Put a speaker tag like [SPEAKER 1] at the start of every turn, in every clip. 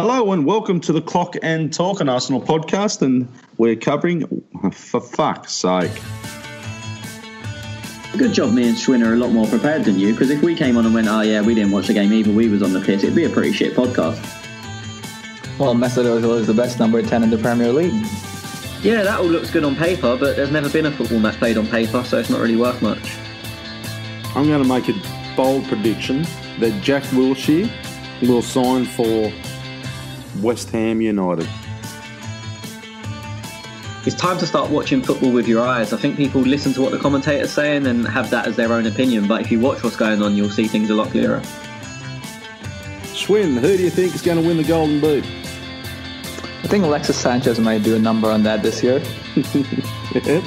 [SPEAKER 1] Hello and welcome to the Clock and Talk, an Arsenal podcast, and we're covering, for fuck's sake.
[SPEAKER 2] Good job me and Schwinn are a lot more prepared than you, because if we came on and went, oh yeah, we didn't watch the game either, we was on the piss, it'd be a pretty shit podcast.
[SPEAKER 3] Well, Mesut Ozil is the best number 10 in the Premier League.
[SPEAKER 2] Yeah, that all looks good on paper, but there's never been a football match played on paper, so it's not really worth much.
[SPEAKER 4] I'm going to make a bold prediction that Jack Wilshere will sign for West Ham United.
[SPEAKER 2] It's time to start watching football with your eyes. I think people listen to what the commentator's saying and have that as their own opinion, but if you watch what's going on, you'll see things a lot clearer.
[SPEAKER 4] Schwinn, who do you think is going to win the Golden Boot?
[SPEAKER 3] I think Alexis Sanchez might do a number on that this year.
[SPEAKER 4] Okay.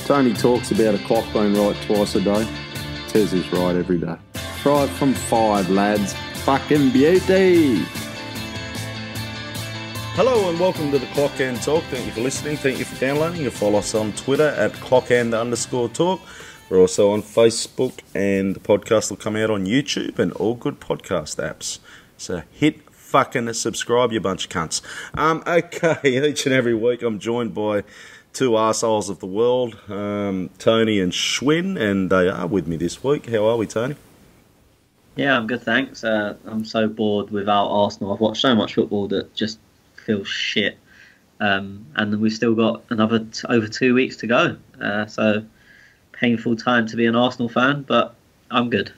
[SPEAKER 4] Tony talks about a clock being right twice a day. Tez is right every day. Try it from 5, lads. Fucking beauty.
[SPEAKER 1] Hello and welcome to the Clock and Talk. Thank you for listening. Thank you for downloading. You follow us on Twitter at clockand_talk. We're also on Facebook, and the podcast will come out on YouTube and all good podcast apps. So hit fucking subscribe, you bunch of cunts. Okay, each and every week I'm joined by two arseholes of the world, Tony and Schwinn, and they are with me this week. How are we, Tony?
[SPEAKER 2] Yeah, I'm good, thanks. I'm so bored without Arsenal. I've watched so much football that just feels shit. And we've still got another over 2 weeks to go. So painful time to be an Arsenal fan, but I'm good.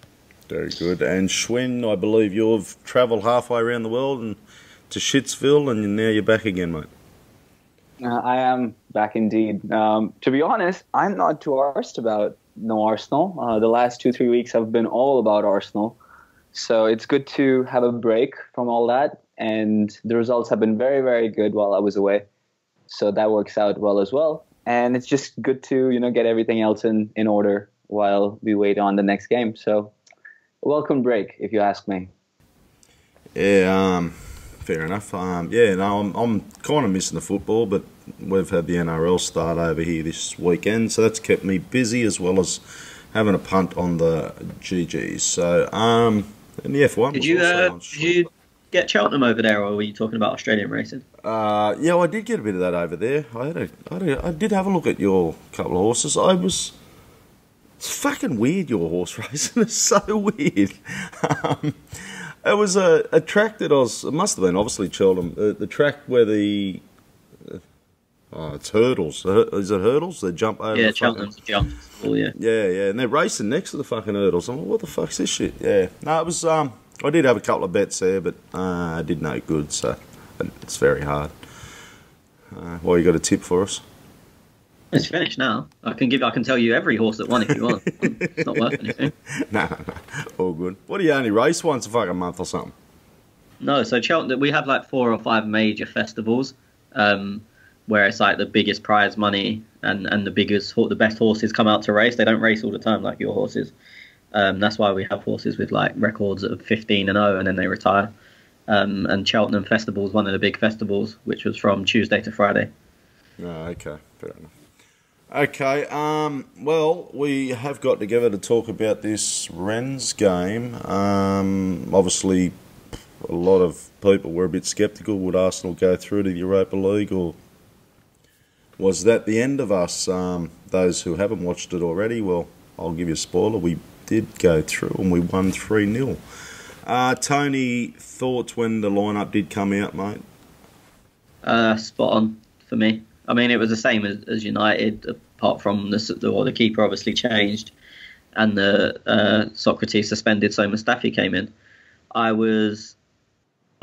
[SPEAKER 1] Very good. And Schwinn, I believe you've travelled halfway around the world and to Shitsville, and now you're back again, mate.
[SPEAKER 3] I am back indeed. To be honest, I'm not too arsed about no Arsenal. The last 2-3 weeks have been all about Arsenal. So it's good to have a break from all that. And the results have been very, very good while I was away. So that works out well as well. And it's just good to, get everything else in order while we wait on the next game. So a welcome break, if you ask me.
[SPEAKER 1] Yeah, fair enough. I'm kind of missing the football, but we've had the NRL start over here this weekend, so that's kept me busy, as well as having a punt on the GGs. So, and the F1
[SPEAKER 2] Did you get Cheltenham over there, or were you talking about Australian racing?
[SPEAKER 1] Yeah, I did get a bit of that over there. I did have a look at your couple of horses. It's fucking weird, your horse racing. It's so weird. It was a track that it must have been obviously Cheltenham, the track where it's hurdles. Is it hurdles? They jump over the
[SPEAKER 2] Cheltenham's jump. Oh, yeah.
[SPEAKER 1] Yeah, and they're racing next to the fucking hurdles. I'm like, what the fuck's this shit? Yeah. No, it was, I did have a couple of bets there, but I did no good, so it's very hard. Well, you got a tip for us?
[SPEAKER 2] It's finished now. I can tell you every horse that won if you want. It's not worth anything.
[SPEAKER 1] No. All good. What, do you only race once a fucking month or something?
[SPEAKER 2] No, so Cheltenham, we have like 4 or 5 major festivals, where it's like the biggest prize money and the best horses come out to race. They don't race all the time like your horses. That's why we have horses with like records of 15-0 and then they retire. And Cheltenham Festival is one of the big festivals, which was from Tuesday to Friday.
[SPEAKER 1] Oh, okay, fair enough. Okay, well, we have got together to talk about this Rennes game. Obviously, a lot of people were a bit sceptical. Would Arsenal go through to the Europa League, or was that the end of us? Those who haven't watched it already, well, I'll give you a spoiler. We did go through and we won 3-0. Tony, thoughts when the lineup did come out, mate?
[SPEAKER 2] Spot on for me. I mean, it was the same as United, apart from the keeper obviously changed and the Socrates suspended, so Mustafi came in. I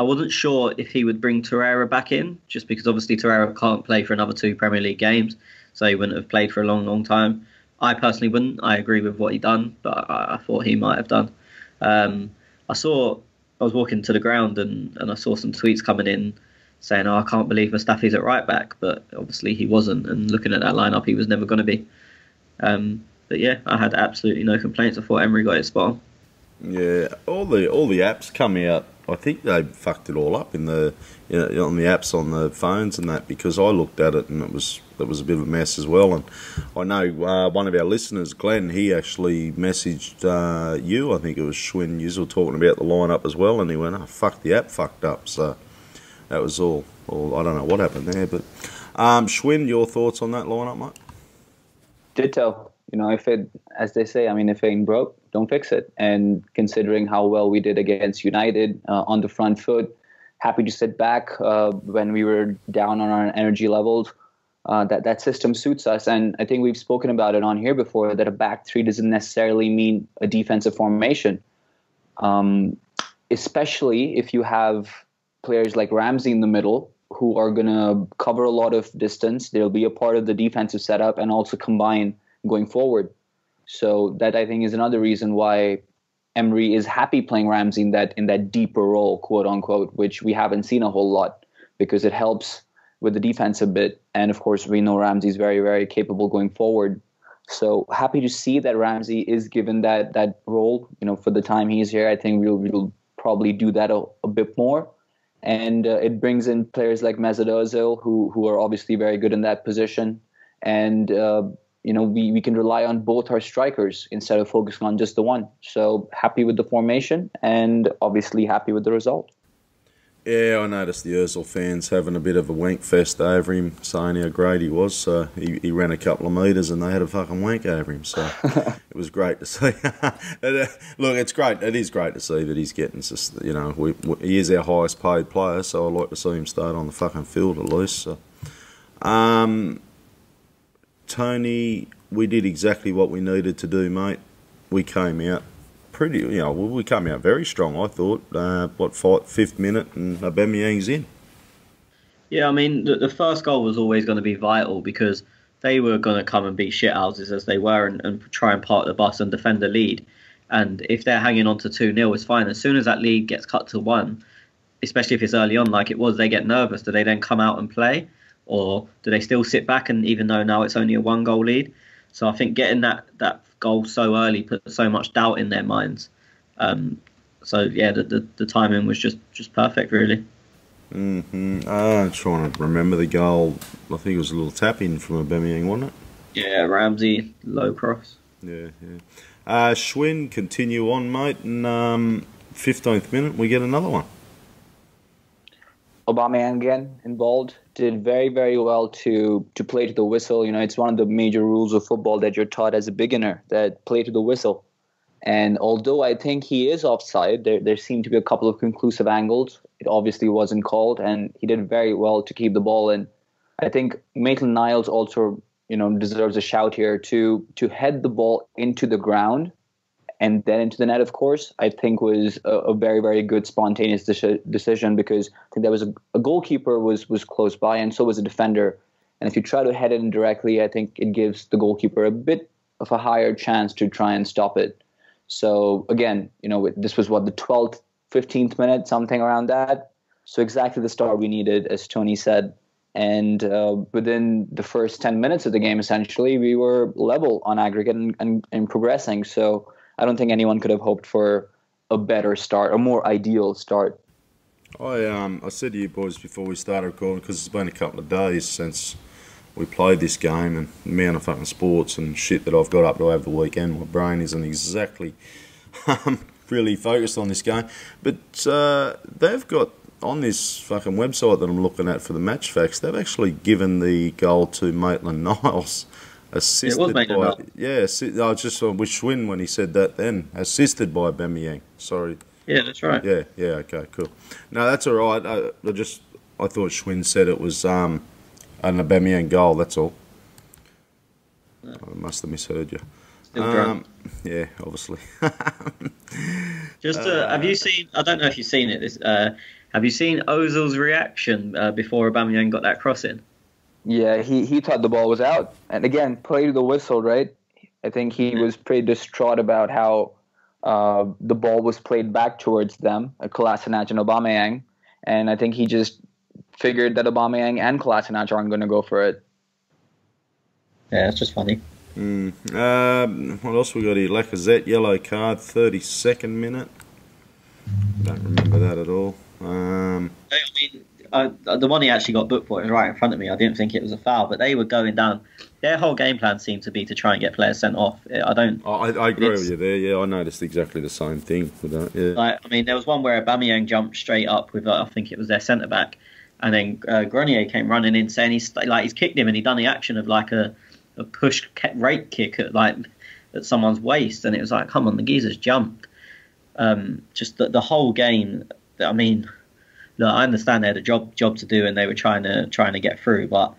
[SPEAKER 2] wasn't sure if he would bring Torreira back in, just because obviously Torreira can't play for another 2 Premier League games, so he wouldn't have played for a long, long time. I personally wouldn't. I agree with what he done, but I thought he might have done. I was walking to the ground and I saw some tweets coming in saying, I can't believe Mustafi's at right back, but obviously he wasn't, and looking at that lineup, he was never going to be. But yeah, I had absolutely no complaints. I thought Emery got it spot on.
[SPEAKER 1] Yeah, all the apps come out I think they fucked it all up in the on the apps on the phones and that, because I looked at it and it was a bit of a mess as well. And I know one of our listeners, Glenn, he actually messaged you. I think it was Schwinn. You were talking about the lineup as well, and he went, "Oh fuck, the app fucked up." So that was all. I don't know what happened there, but Schwinn, your thoughts on that lineup, mate?
[SPEAKER 3] Ditto. If it, as they say, if it ain't broke, don't fix it. And considering how well we did against United on the front foot, happy to sit back when we were down on our energy levels. That system suits us. And I think we've spoken about it on here before, that a back three doesn't necessarily mean a defensive formation. Especially if you have players like Ramsey in the middle who are going to cover a lot of distance. They'll be a part of the defensive setup and also combine going forward. So that, I think, is another reason why Emery is happy playing Ramsey in that deeper role, quote unquote, which we haven't seen a whole lot, because it helps with the defense a bit. And of course, we know Ramsey is very, very capable going forward. So happy to see that Ramsey is given that role. For the time he's here, I think we'll probably do that a bit more. And it brings in players like Mesut Ozil, who are obviously very good in that position. And we can rely on both our strikers instead of focusing on just the one. So happy with the formation and obviously happy with the result.
[SPEAKER 1] Yeah, I noticed the Ozil fans having a bit of a wank fest over him, saying how great he was. So he ran a couple of metres and they had a fucking wank over him. So it was great to see. Look, it's great. It is great to see that he's getting, he is our highest paid player. So I like to see him start on the fucking field at least. So. Tony, we did exactly what we needed to do, mate. We came out we came out very strong, I thought. Fifth minute and Aubameyang's in.
[SPEAKER 2] Yeah, the first goal was always going to be vital, because they were going to come and beat shithouses as they were and try and park the bus and defend the lead. And if they're hanging on to 2-0, it's fine. As soon as that lead gets cut to 1, especially if it's early on like it was, they get nervous. Do they then come out and play? Or do they still sit back, and even though now it's only a 1-goal lead? So I think getting that goal so early put so much doubt in their minds. So yeah, the timing was just perfect, really.
[SPEAKER 1] I'm trying to remember the goal. I think it was a little tap in from Aubameyang, wasn't it?
[SPEAKER 2] Yeah, Ramsey, low cross.
[SPEAKER 1] Yeah. Schwinn, continue on, mate. And 15th minute, we get another one.
[SPEAKER 3] Aubameyang again involved, did very, very well to play to the whistle. It's one of the major rules of football that you're taught as a beginner, that play to the whistle. And although I think he is offside, there seemed to be a couple of conclusive angles. It obviously wasn't called, and he did very well to keep the ball in. I think Maitland-Niles also, deserves a shout here to head the ball into the ground and then into the net, of course, I think was a very, very good spontaneous decision, because I think there was a goalkeeper was close by, and so was a defender. And if you try to head it in directly, I think it gives the goalkeeper a bit of a higher chance to try and stop it. So again, this was the 12th, 15th minute, something around that. So exactly the start we needed, as Tony said. And within the first 10 minutes of the game, essentially, we were level on aggregate and progressing. So I don't think anyone could have hoped for a better start, a more ideal start.
[SPEAKER 1] I said to you boys before we started recording, because it's been a couple of days since we played this game, and the amount of fucking sports and shit that I've got up to over the weekend, my brain isn't exactly really focused on this game. But they've got, on this fucking website that I'm looking at for the match facts, they've actually given the goal to Maitland-Niles. Assisted by, I just with Schwinn when he said that then. Assisted by Aubameyang. Sorry.
[SPEAKER 2] Yeah, that's right.
[SPEAKER 1] Yeah, okay, cool. No, that's all right. I thought Schwinn said it was an Aubameyang goal, that's all. No. I must have misheard you.
[SPEAKER 2] Still drunk.
[SPEAKER 1] Yeah, obviously.
[SPEAKER 2] Have you seen, I don't know if you've seen it, have you seen Ozil's reaction before Aubameyang got that cross in?
[SPEAKER 3] Yeah, he thought the ball was out. And again, play to the whistle, right? I think he was pretty distraught about how the ball was played back towards them, Kolasinac and Aubameyang. And I think he just figured that Aubameyang and Kolasinac aren't going to go for it.
[SPEAKER 2] Yeah, it's just funny.
[SPEAKER 1] What else we got here? Lacazette, yellow card, 32nd minute. Don't remember that at all.
[SPEAKER 2] I mean, the one he actually got booked for is right in front of me. I didn't think it was a foul, but they were going down. Their whole game plan seemed to be to try and get players sent off.
[SPEAKER 1] I agree with you there. Yeah, I noticed exactly the same thing with that. Yeah.
[SPEAKER 2] Like, I mean, there was one where Aubameyang jumped straight up with, I think it was their centre back, and then Grenier came running in saying he's kicked him and he done the action of like a push rake kick at someone's waist, and it was like, come on, the geezer's jumped. Just the whole game. I mean, look, I understand they had a job to do and they were trying to get through, but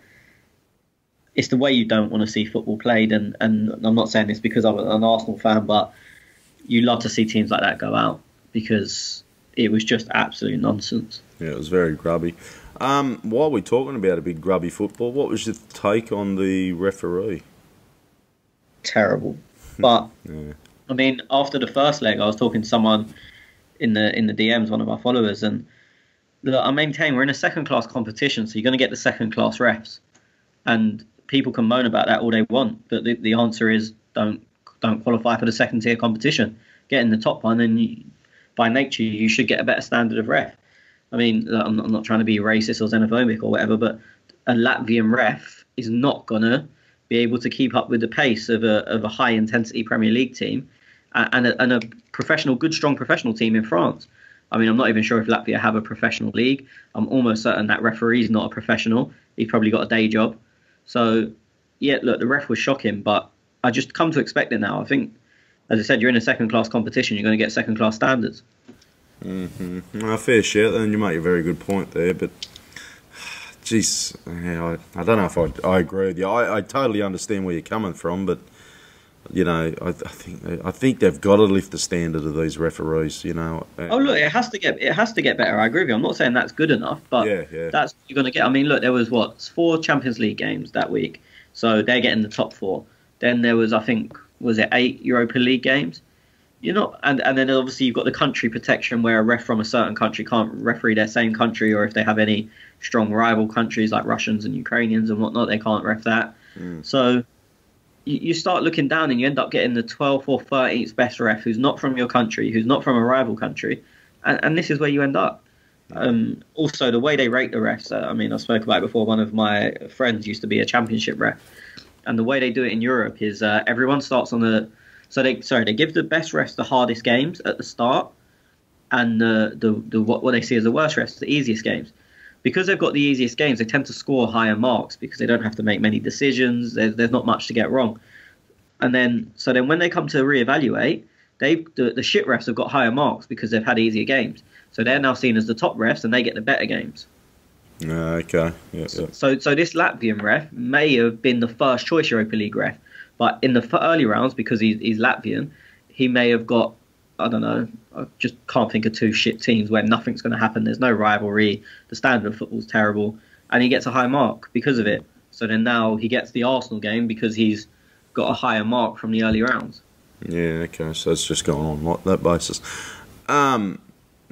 [SPEAKER 2] it's the way you don't want to see football played. And I'm not saying this because I'm an Arsenal fan, but you love to see teams like that go out because it was just absolute nonsense.
[SPEAKER 1] Yeah, it was very grubby. While we're talking about a big grubby football, what was your take on the referee?
[SPEAKER 2] Terrible. But
[SPEAKER 1] Yeah.
[SPEAKER 2] I mean, after the first leg, I was talking to someone in the DMs, one of our followers, and look, I maintain we're in a second-class competition, so you're going to get the second-class refs, and people can moan about that all they want, but the answer is don't qualify for the second-tier competition. Get in the top one, and by nature you should get a better standard of ref. I mean, look, I'm not trying to be racist or xenophobic or whatever, but a Latvian ref is not going to be able to keep up with the pace of a high-intensity Premier League team and a good, strong professional team in France. I mean, I'm not even sure if Latvia have a professional league. I'm almost certain that referee's not a professional. He's probably got a day job. So, yeah, look, the ref was shocking, but I just come to expect it now. I think, as I said, you're in a second-class competition. You're going to get second-class standards.
[SPEAKER 1] Mm-hmm. Fair share, and you make a very good point there, but geez, yeah, I don't know if I agree with you. I totally understand where you're coming from, but you know, I think they've got to lift the standard of these referees. You know.
[SPEAKER 2] Oh look, it has to get better. I agree with you. I'm not saying that's good enough, but that's what you're going to get. I mean, look, there was 4 Champions League games that week, so they're getting the top 4. Then there was, I think, was it 8 Europa League games? You're not, and then obviously you've got the country protection where a ref from a certain country can't referee their same country, or if they have any strong rival countries like Russians and Ukrainians and whatnot, they can't ref that. So you start looking down and you end up getting the 12th or 13th best ref who's not from your country, who's not from a rival country, and this is where you end up. Also, the way they rate the refs, I mean, I spoke about it before, one of my friends used to be a championship ref, and the way they do it in Europe is everyone starts on the... So they give the best refs the hardest games at the start, and what they see as the worst refs, the easiest games. Because they've got the easiest games, they tend to score higher marks because they don't have to make many decisions. There's not much to get wrong. And then when they come to reevaluate, the shit refs have got higher marks because they've had easier games. So they're now seen as the top refs, and they get the better games.
[SPEAKER 1] Okay. Yeah.
[SPEAKER 2] So this Latvian ref may have been the first choice Europa League ref. But in the early rounds, because he's Latvian, he may have got, I don't know, I just can't think of 2 shit teams where nothing's going to happen. There's no rivalry. The standard of football's terrible. And he gets a high mark because of it. So then now he gets the Arsenal game because he's got a higher mark from the early rounds.
[SPEAKER 1] Yeah, okay. So it's just going on like that basis. Yeah,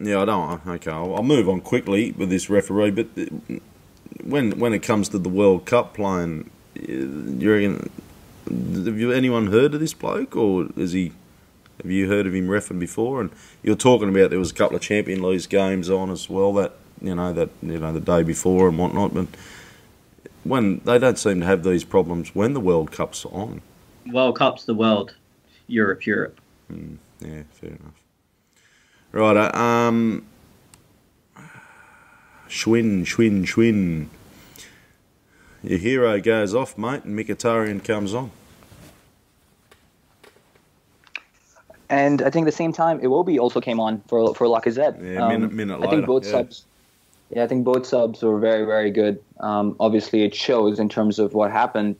[SPEAKER 1] I don't... Okay, I'll move on quickly with this referee. But when it comes to the World Cup playing, you reckon... Have anyone heard of this bloke, or have you heard of him reffing before? And you're talking about there was a couple of Champions League games on as well the day before and whatnot. But when they don't seem to have these problems when the World Cup's on.
[SPEAKER 2] World Cup's the world, Europe.
[SPEAKER 1] Yeah, fair enough. Right, Schwinn. Your hero goes off, mate, and Mkhitaryan comes on.
[SPEAKER 3] And I think at the same time, Iwobi also came on for Lacazette.
[SPEAKER 1] Yeah, minute later.
[SPEAKER 3] I think both subs. Yeah, I think both subs were very, very good. Obviously, it shows in terms of what happened,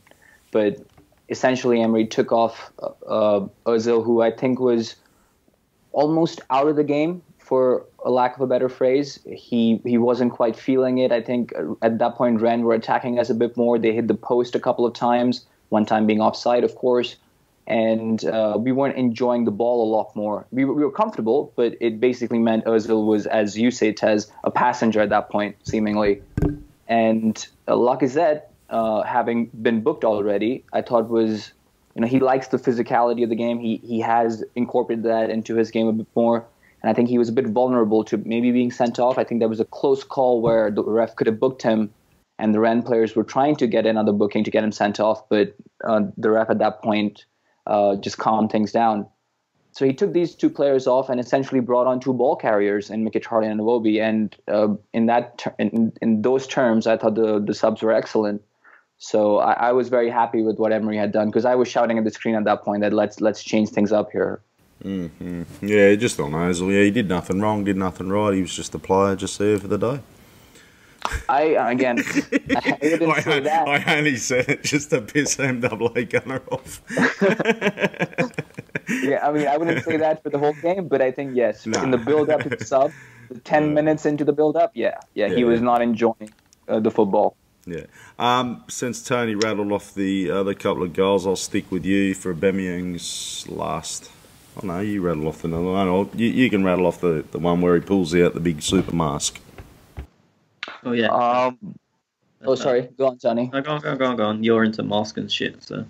[SPEAKER 3] but essentially, Emery took off Ozil, who I think was almost out of the game, for a lack of a better phrase. He wasn't quite feeling it. I think at that point, Rennes were attacking us a bit more. They hit the post a couple of times, one time being offside, of course. And we weren't enjoying the ball a lot more. We were comfortable, but it basically meant Ozil was, as you say, Tez, a passenger at that point, seemingly. And Lacazette, having been booked already, I thought was, he likes the physicality of the game. He has incorporated that into his game a bit more. and I think he was a bit vulnerable to maybe being sent off. I think there was a close call where the ref could have booked him, and the Rennes players were trying to get another booking to get him sent off, but the ref at that point just calmed things down. So he took these two players off and essentially brought on two ball carriers in Mkhitaryan and Iwobi. And in those terms, I thought the subs were excellent. So I was very happy with what Emery had done, because I was shouting at the screen at that point that let's change things up here.
[SPEAKER 1] Mm-hmm. Yeah, just on Ozil. Yeah, he did nothing wrong, did nothing right. He was just a player just there for the day.
[SPEAKER 3] I wouldn't say that.
[SPEAKER 1] I only said it just to piss MWA Gunner off.
[SPEAKER 3] Yeah, I mean, I wouldn't say that for the whole game, but I think, yes, in the build-up to the sub, the 10 minutes into the build-up, he was not enjoying the football.
[SPEAKER 1] Yeah. Since Tony rattled off the other couple of goals, I'll stick with you for Aubameyang's last. Oh, no, you rattle off another one. You can rattle off the one where he pulls out the big super mask.
[SPEAKER 2] Oh, yeah.
[SPEAKER 3] Sorry. Go on, Tony.
[SPEAKER 2] No, go on. You're into mask and shit, so.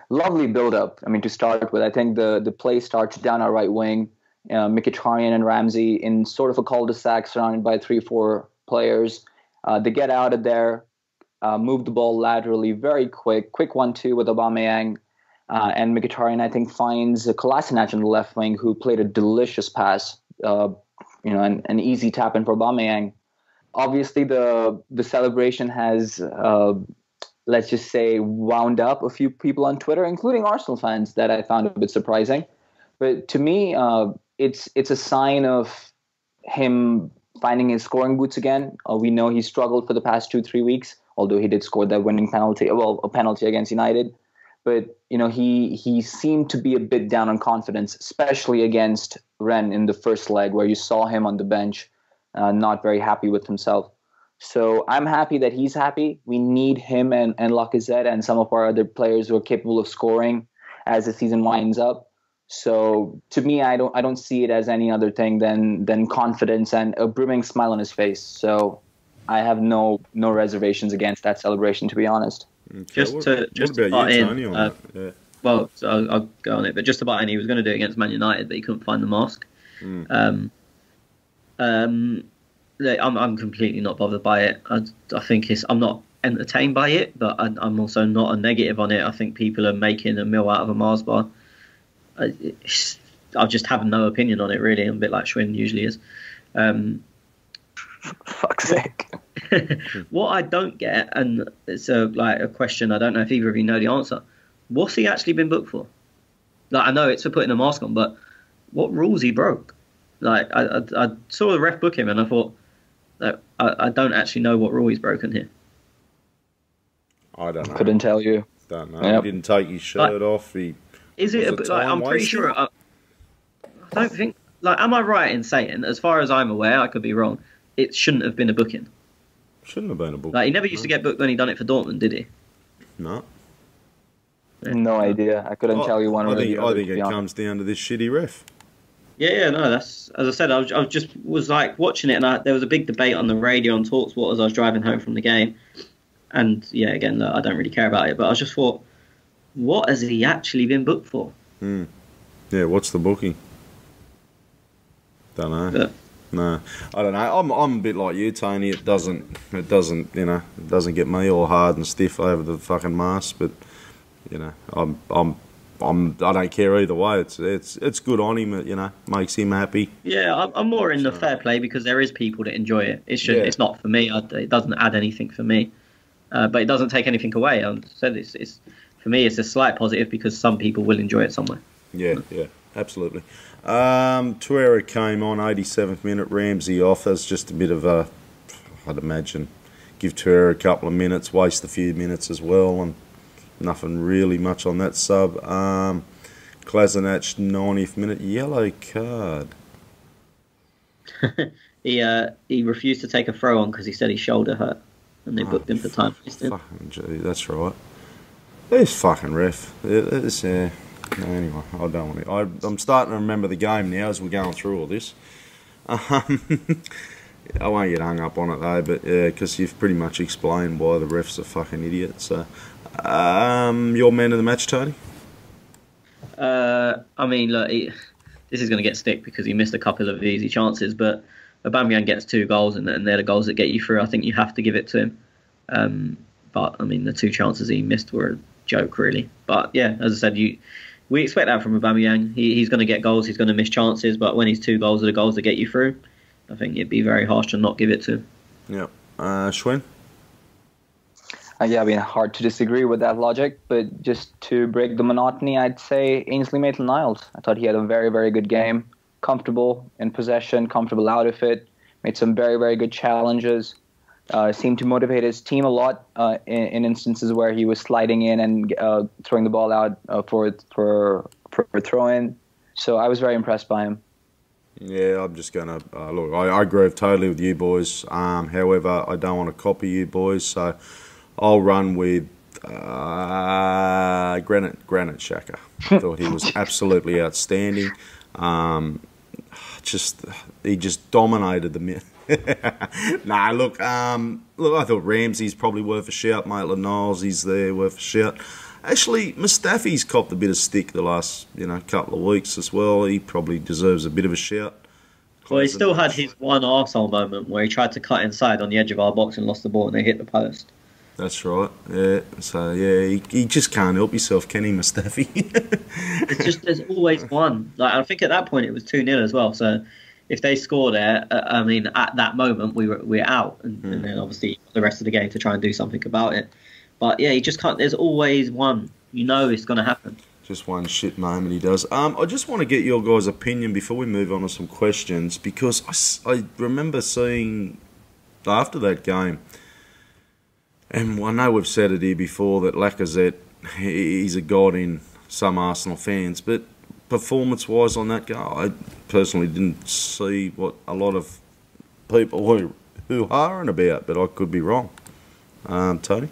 [SPEAKER 3] Lovely build-up. I mean, to start with, I think the play starts down our right wing. Mkhitaryan and Ramsey in sort of a cul-de-sac surrounded by 3-4 players. They get out of there, move the ball laterally, very quick 1-2 with Aubameyang. And Mkhitaryan, I think, finds Kolasinac on the left wing, who played a delicious pass, an easy tap-in for Aubameyang. Obviously, the celebration has, let's just say, wound up a few people on Twitter, including Arsenal fans, that I found a bit surprising. But to me, it's a sign of him finding his scoring boots again. We know he struggled for the past 2-3 weeks, although he did score that winning penalty, a penalty against United. But, he seemed to be a bit down on confidence, especially against Rennes in the first leg, where you saw him on the bench, not very happy with himself. So I'm happy that he's happy. We need him and Lacazette and some of our other players who are capable of scoring as the season winds up. So to me, I don't see it as any other thing than confidence and a brimming smile on his face. So I have no reservations against that celebration, to be honest.
[SPEAKER 1] Okay. What about you, Tony, on that? Yeah.
[SPEAKER 2] Well, so I'll go on it, but just about in, he was going to do it against Man United, but he couldn't find the mask. I'm completely not bothered by it. I think I'm not entertained by it, but I'm also not a negative on it. I think people are making a meal out of a Mars bar. I just have no opinion on it, really. I'm a bit like Schwinn usually is.
[SPEAKER 3] Fuck's sake.
[SPEAKER 2] What I don't get, and it's a question I don't know if either of you know the answer, what's he actually been booked for? Like, I know it's for putting a mask on, but what rules he broke? Like, I saw the ref book him and I thought, I don't actually know what rule he's broken here.
[SPEAKER 1] I don't know.
[SPEAKER 3] Couldn't tell you.
[SPEAKER 1] Don't know. Yep. He didn't take his shirt off.
[SPEAKER 2] I'm pretty sure. I don't think. Like, am I right in saying, as far as I'm aware, I could be wrong, it shouldn't have been a booking?
[SPEAKER 1] Shouldn't have been a booking.
[SPEAKER 2] Like, he never used to get booked when he done it for Dortmund, did he?
[SPEAKER 1] No.
[SPEAKER 3] No idea. I couldn't tell you one or the other.
[SPEAKER 1] I think it comes down to this shitty ref.
[SPEAKER 2] Yeah, no, that's, as I said, I was like watching it, and there was a big debate on the radio on TalkSport as I was driving home from the game. And yeah, again, I don't really care about it, but I just thought, what has he actually been booked for?
[SPEAKER 1] Yeah, what's the booking? Don't know. Yeah. No, I don't know. I'm a bit like you, Tony. It doesn't get me all hard and stiff over the fucking mask, but I don't care either way. It's good on him. Makes him happy.
[SPEAKER 2] Yeah, I'm more in the fair play because there is people that enjoy it. It's not for me. It doesn't add anything for me, but it doesn't take anything away. I said it's for me. It's a slight positive because some people will enjoy it somewhere.
[SPEAKER 1] Yeah, absolutely. Torreira came on 87th minute. Ramsey off. That's just a bit of a, I'd imagine, give Torreira a couple of minutes, waste a few minutes as well, and nothing really much on that sub. Kolasinac 90th minute, yellow card.
[SPEAKER 2] He refused to take a throw on because he said his shoulder hurt, and they booked him for time wasting.
[SPEAKER 1] Fucking gee, that's right. This fucking ref. Anyway, I don't want to. I'm starting to remember the game now as we're going through all this. I won't get hung up on it though, but yeah, because you've pretty much explained why the ref's a fucking idiot. So, your man of the match, Tony?
[SPEAKER 2] I mean, look, this is going to get stick because he missed a couple of easy chances. But Aubameyang gets 2 goals, and they're the goals that get you through. I think you have to give it to him. But I mean, the 2 chances he missed were a joke, really. But yeah, as I said, we expect that from Aubameyang. He's going to get goals, he's going to miss chances, but when his 2 goals are the goals that get you through, I think it'd be very harsh to not give it to him.
[SPEAKER 1] Yeah. Schwinn?
[SPEAKER 3] Yeah, I mean, hard to disagree with that logic, but just to break the monotony, I'd say Ainsley Maitland-Niles. I thought he had a very, very good game. Comfortable in possession, comfortable out of it, made some very, very good challenges. Seemed to motivate his team a lot in instances where he was sliding in and throwing the ball out for a throw-in. So I was very impressed by him.
[SPEAKER 1] Yeah, I'm just going to look. I agree totally with you boys. However, I don't want to copy you boys, so I'll run with Granit Xhaka. Thought he was absolutely outstanding. He just dominated the. Nah, look. I thought Ramsey's probably worth a shout. Maitland-Niles, he's there, worth a shout. Actually, Mustafi's copped a bit of stick the last, couple of weeks as well. He probably deserves a bit of a shout.
[SPEAKER 2] Well, he still had his one arsehole moment where he tried to cut inside on the edge of our box and lost the ball and they hit the post.
[SPEAKER 1] That's right. Yeah. So yeah, he just can't help himself, can he, Mustafi?
[SPEAKER 2] There's always one. Like, I think at that point it was 2-0 as well. So if they score there, at that moment we're out, and then obviously the rest of the game to try and do something about it. But yeah, he just can't. There's always one. It's going to happen.
[SPEAKER 1] Just one shit moment he does. I just want to get your guys' opinion before we move on to some questions, because I remember seeing after that game, and I know we've said it here before, that Lacazette, he's a god in some Arsenal fans, but performance-wise on that goal, I personally didn't see what a lot of people who are about, but I could be wrong. Tony?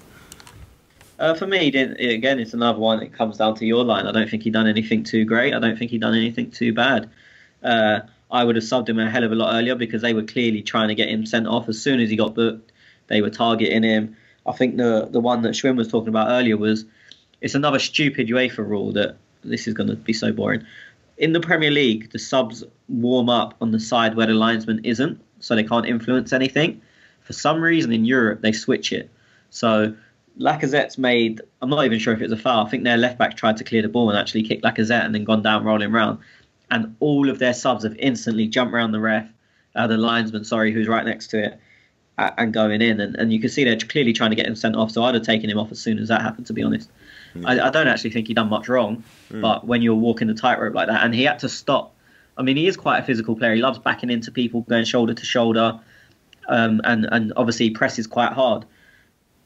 [SPEAKER 2] For me, again, it's another one that comes down to your line. I don't think he done anything too great. I don't think he done anything too bad. I would have subbed him a hell of a lot earlier because they were clearly trying to get him sent off as soon as he got booked. They were targeting him. I think the one that Schwinn was talking about earlier was, it's another stupid UEFA rule that, this is going to be so boring. In the Premier League, the subs warm up on the side where the linesman isn't, so they can't influence anything. For some reason in Europe, they switch it. So Lacazette's made, I'm not even sure if it was a foul. I think their left back tried to clear the ball and actually kicked Lacazette and then gone down rolling round. And all of their subs have instantly jumped around the linesman, who's right next to it, and going in. And you can see they're clearly trying to get him sent off. So I'd have taken him off as soon as that happened, to be honest. I don't actually think he done much wrong, but when you're walking the tightrope like that, and he had to stop. I mean, he is quite a physical player. He loves backing into people, going shoulder to shoulder, and obviously he presses quite hard.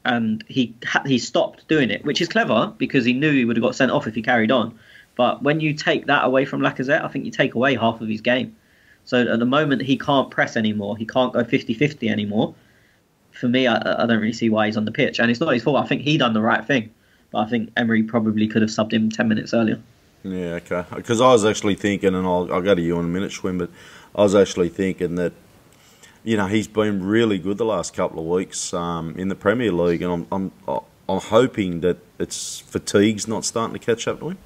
[SPEAKER 2] And he stopped doing it, which is clever because he knew he would have got sent off if he carried on. But when you take that away from Lacazette, I think you take away half of his game. So at the moment, he can't press anymore. He can't go 50-50 anymore. For me, I don't really see why he's on the pitch. And it's not his fault. I think he done the right thing. But I think Emery probably could have subbed him 10 minutes earlier.
[SPEAKER 1] Yeah, okay. Because I was actually thinking, and I'll go to you in a minute, Schwinn, but I was actually thinking that, he's been really good the last couple of weeks in the Premier League, and I'm hoping that it's fatigue's not starting to catch up to him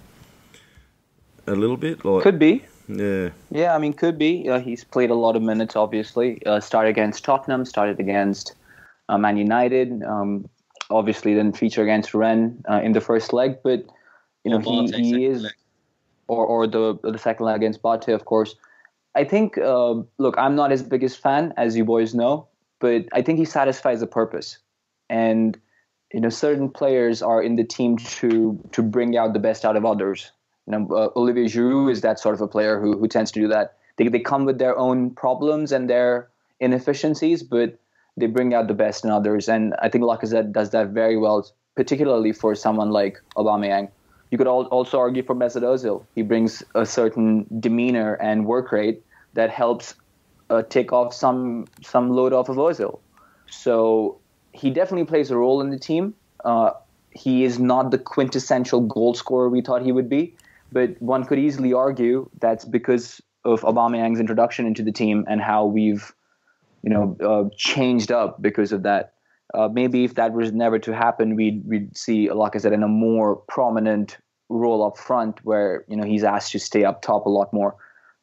[SPEAKER 1] a little bit.
[SPEAKER 3] Could be.
[SPEAKER 1] Yeah.
[SPEAKER 3] Yeah, I mean, could be. He's played a lot of minutes, obviously. Started against Tottenham, started against Man United. Obviously, didn't feature against Rennes in the first leg, but he is, or the second leg against Bate, of course. I think, look, I'm not his biggest fan, as you boys know, but I think he satisfies the purpose. And, certain players are in the team to bring out the best out of others. Olivier Giroud is that sort of a player who tends to do that. They come with their own problems and their inefficiencies, but they bring out the best in others. And I think Lacazette does that very well, particularly for someone like Aubameyang. You could also argue for Mesut Ozil. He brings a certain demeanor and work rate that helps take off some load off of Ozil. So he definitely plays a role in the team. He is not the quintessential goal scorer we thought he would be, but one could easily argue that's because of Aubameyang's introduction into the team and how we've changed up because of that. Maybe if that was never to happen, we'd see Lacazette in a more prominent role up front where, he's asked to stay up top a lot more.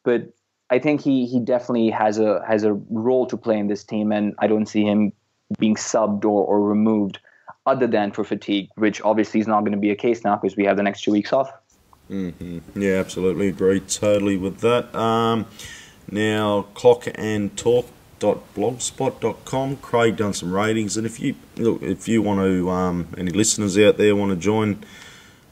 [SPEAKER 3] but I think he definitely has a role to play in this team, and I don't see him being subbed or removed other than for fatigue, which obviously is not going to be a case now because we have the next 2 weeks off.
[SPEAKER 1] Mm-hmm. Yeah, absolutely agree totally with that. Now, clockandtalk.blogspot.com. Craig done some ratings, and if you want to, any listeners out there want to join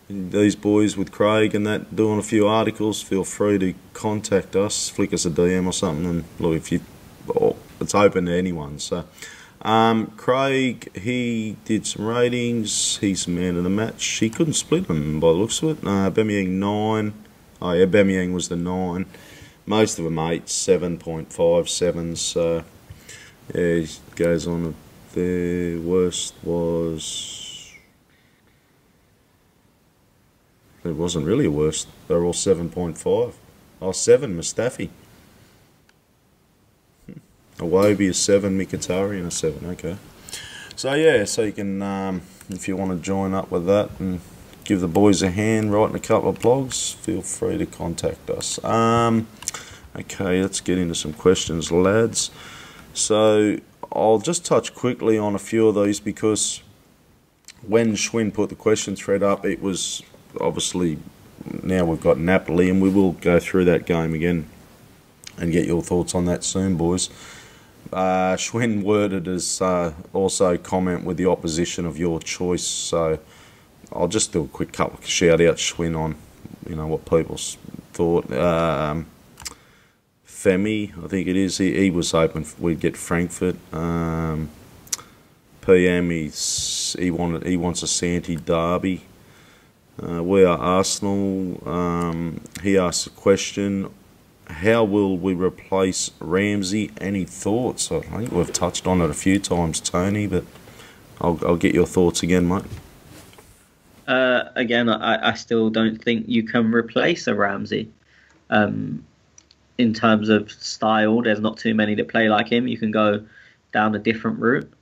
[SPEAKER 1] these boys with Craig and that doing a few articles, feel free to contact us, flick us a DM or something, and look, it's open to anyone. So, Craig, he did some ratings. He's the man of the match. He couldn't split them by the looks of it. Aubameyang 9. Oh yeah, Aubameyang was the 9. Most of them 8, 7.57. So yeah, he goes on. The worst was. It wasn't really a worst. They're all 7.5. Oh, 7 Mustafi. Iwobi a 7, Mkhitaryan a 7. Okay. So yeah, so you can, if you want to join up with that and give the boys a hand writing a couple of blogs, feel free to contact us. Okay, let's get into some questions, lads. So I'll just touch quickly on a few of these because when Schwinn put the question thread up, it was obviously, now we've got Napoli, and we will go through that game again and get your thoughts on that soon, boys. Schwinn worded as also comment with the opposition of your choice, so I'll just do a quick couple of shout outs, Schwinn, on what people thought. Femi, I think it is. He was hoping we'd get Frankfurt. PM, he wants a Santi derby. We are Arsenal. He asked a question: how will we replace Ramsey? Any thoughts? I think we've touched on it a few times, Tony, but I'll get your thoughts again, mate.
[SPEAKER 2] Again, I still don't think you can replace a Ramsey. In terms of style, there's not too many that play like him. You can go down a different route.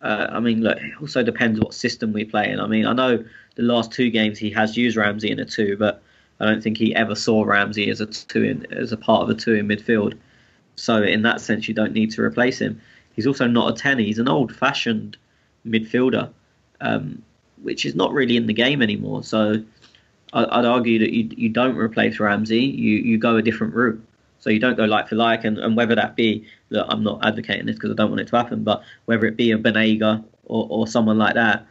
[SPEAKER 2] I mean, look, it also depends what system we play in. I mean, I know the last 2 games he has used Ramsey in a 2, but I don't think he ever saw Ramsey as a part of a 2 in midfield. So in that sense, you don't need to replace him. He's also not a 10. He's an old-fashioned midfielder, which is not really in the game anymore. So I'd argue that you don't replace Ramsey. You go a different route. So you don't go like for like, and whether that be, look, I'm not advocating this because I don't want it to happen, but whether it be a Banega or someone like that,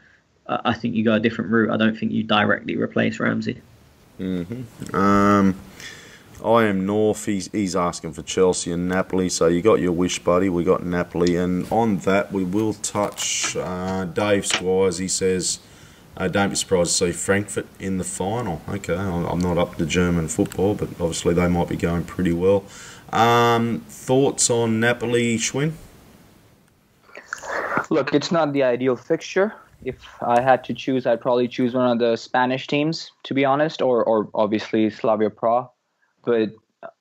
[SPEAKER 2] I think you go a different route. I don't think you directly replace Ramsey.
[SPEAKER 1] Mm-hmm. I am North. He's asking for Chelsea and Napoli. So you got your wish, buddy. We got Napoli, and on that we will touch. Dave Squires. He says, "Don't be surprised to see Frankfurt in the final." Okay, I'm not up to German football, but obviously they might be going pretty well. Thoughts on Napoli, Schwinn?
[SPEAKER 3] Look, it's not the ideal fixture. If I had to choose, I'd probably choose one of the Spanish teams, to be honest, or obviously Slavia Prague. But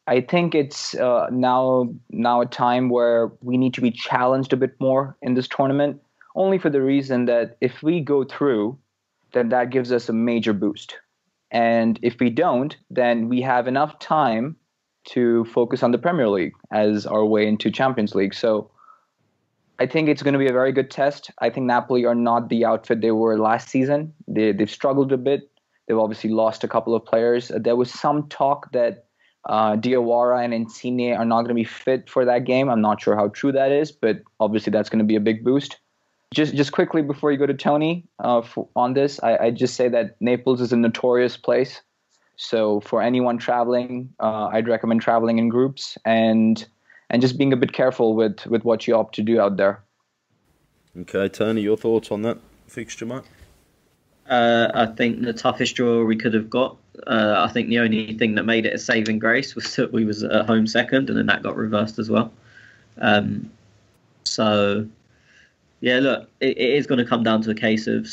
[SPEAKER 3] I think it's now a time where we need to be challenged a bit more in this tournament, only for the reason that if we go through, then that gives us a major boost. And if we don't, then we have enough time to focus on the Premier League as our way into Champions League. So I think it's going to be a very good test. I think Napoli are not the outfit they were last season. They've struggled a bit. They've obviously lost a couple of players. There was some talk that Diawara and Insigne are not going to be fit for that game. I'm not sure how true that is, but obviously that's going to be a big boost. Just quickly before you go to Tony on this, I just say that Naples is a notorious place. So for anyone traveling, I'd recommend traveling in groups and just being a bit careful with what you opt to do out there.
[SPEAKER 1] Okay, Tony, your thoughts on that fixture, mate?
[SPEAKER 2] I think the toughest draw we could have got. I think the only thing that made it a saving grace was that we was at home second, and then that got reversed as well. So, yeah, look, it is going to come down to a case of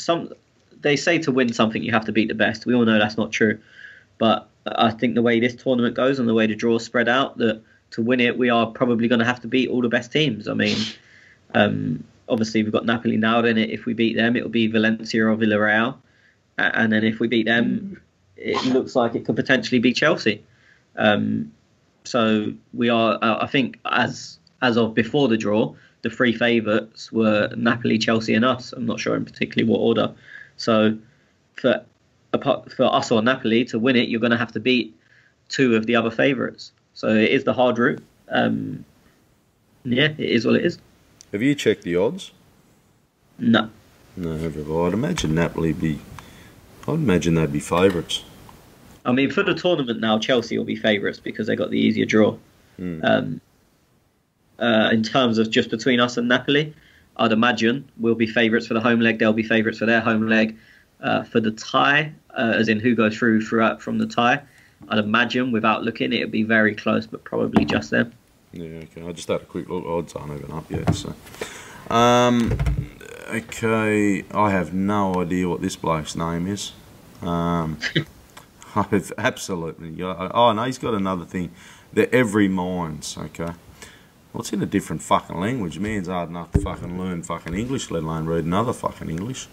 [SPEAKER 2] they say to win something you have to beat the best. We all know that's not true, but I think the way this tournament goes and the way the draws spread out, that to win it we are probably going to have to beat all the best teams. I mean, obviously we've got Napoli now. Then if we beat them, it'll be Valencia or Villarreal, and then if we beat them, it looks like it could potentially be Chelsea. So we are, I think, as of before the draw, the three favourites were Napoli, Chelsea, and us. I'm not sure in particularly what order. So for us or Napoli to win it, you're going to have to beat two of the other favourites. So it is the hard route. Yeah, it is what it is.
[SPEAKER 1] Have you checked the odds?
[SPEAKER 2] No.
[SPEAKER 1] No, never have I. I'd imagine I'd imagine they'd be favourites.
[SPEAKER 2] I mean, for the tournament now, Chelsea will be favourites because they got the easier draw. In terms of just between us and Napoli, I'd imagine we'll be favourites for the home leg. They'll be favourites for their home leg. For the tie, as in who goes throughout from the tie, I'd imagine, without looking, it would be very close, but probably just them.
[SPEAKER 1] Yeah, okay. I just had a quick look. Odds aren't even up yet, so. Okay, I have no idea what this bloke's name is. I've absolutely. Oh no, he's got another thing. They're every minds. Okay, what's in a different fucking language? Man's hard enough to fucking learn fucking English, let alone read another fucking English.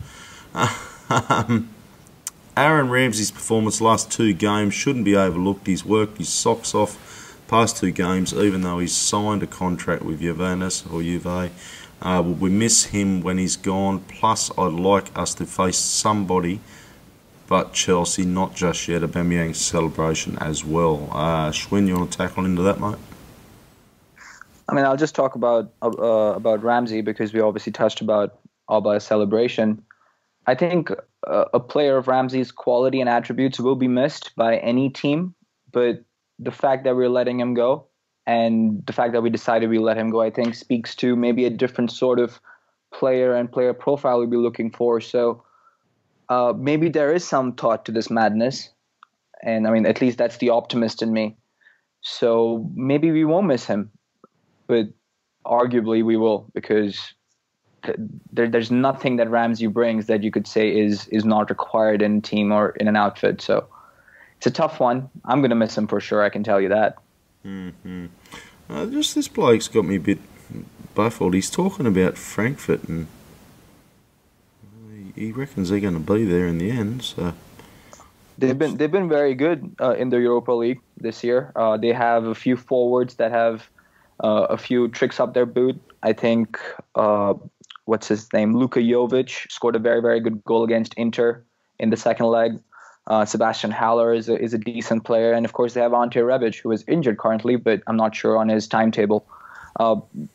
[SPEAKER 1] Aaron Ramsey's performance last two games shouldn't be overlooked. He's worked his socks off past two games, even though he's signed a contract with Juventus or Juve. We miss him when he's gone. Plus, I'd like us to face somebody but Chelsea, not just yet. Aubameyang's celebration as well. Schwinn, you want to tackle into that, mate?
[SPEAKER 3] I mean, I'll just talk about Ramsey because we obviously touched about Alba's celebration. I think a player of Ramsey's quality and attributes will be missed by any team, but the fact that we're letting him go and the fact that we decided we let him go, I think, speaks to maybe a different sort of player and player profile we'll be looking for. So maybe there is some thought to this madness. And I mean, at least that's the optimist in me. So maybe we won't miss him, but arguably we will, because there's nothing that Ramsey brings that you could say is not required in a team or in an outfit. So it's a tough one. I'm going to miss him for sure. I can tell you that.
[SPEAKER 1] Mm-hmm. Just this bloke's got me a bit baffled. He's talking about Frankfurt and he reckons they're going to be there in the end. So
[SPEAKER 3] they've been very good in the Europa League this year. They have a few forwards that have a few tricks up their boot. I think what's his name? Luka Jovic scored a very, very good goal against Inter in the second leg. Sebastian Haller is a decent player, and of course they have Ante Rebic, who is injured currently, but I'm not sure on his timetable.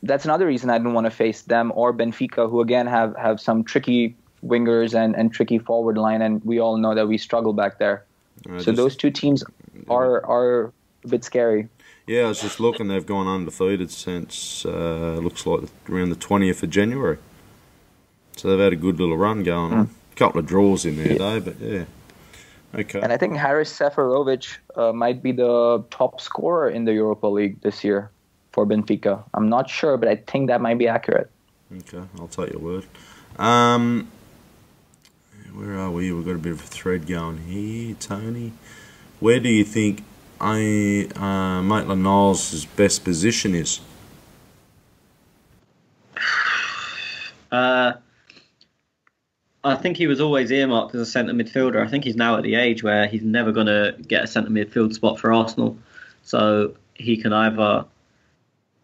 [SPEAKER 3] That's another reason I didn't want to face them or Benfica, who again have some tricky wingers and tricky forward line, and we all know that we struggle back there. So those two teams are a bit scary.
[SPEAKER 1] Yeah, I was just looking. They've gone undefeated since looks like around the 20th of January. So they've had a good little run going on. A couple of draws in there though, but yeah. Okay.
[SPEAKER 3] And I think Haris Seferovic might be the top scorer in the Europa League this year for Benfica. I'm not sure, but I think that might be accurate.
[SPEAKER 1] Okay, I'll take your word. Where are we? We've got a bit of a thread going here, Tony. Where do you think Maitland-Niles' best position is?
[SPEAKER 2] I think he was always earmarked as a centre midfielder. I think he's now at the age where he's never going to get a centre midfield spot for Arsenal. So he can either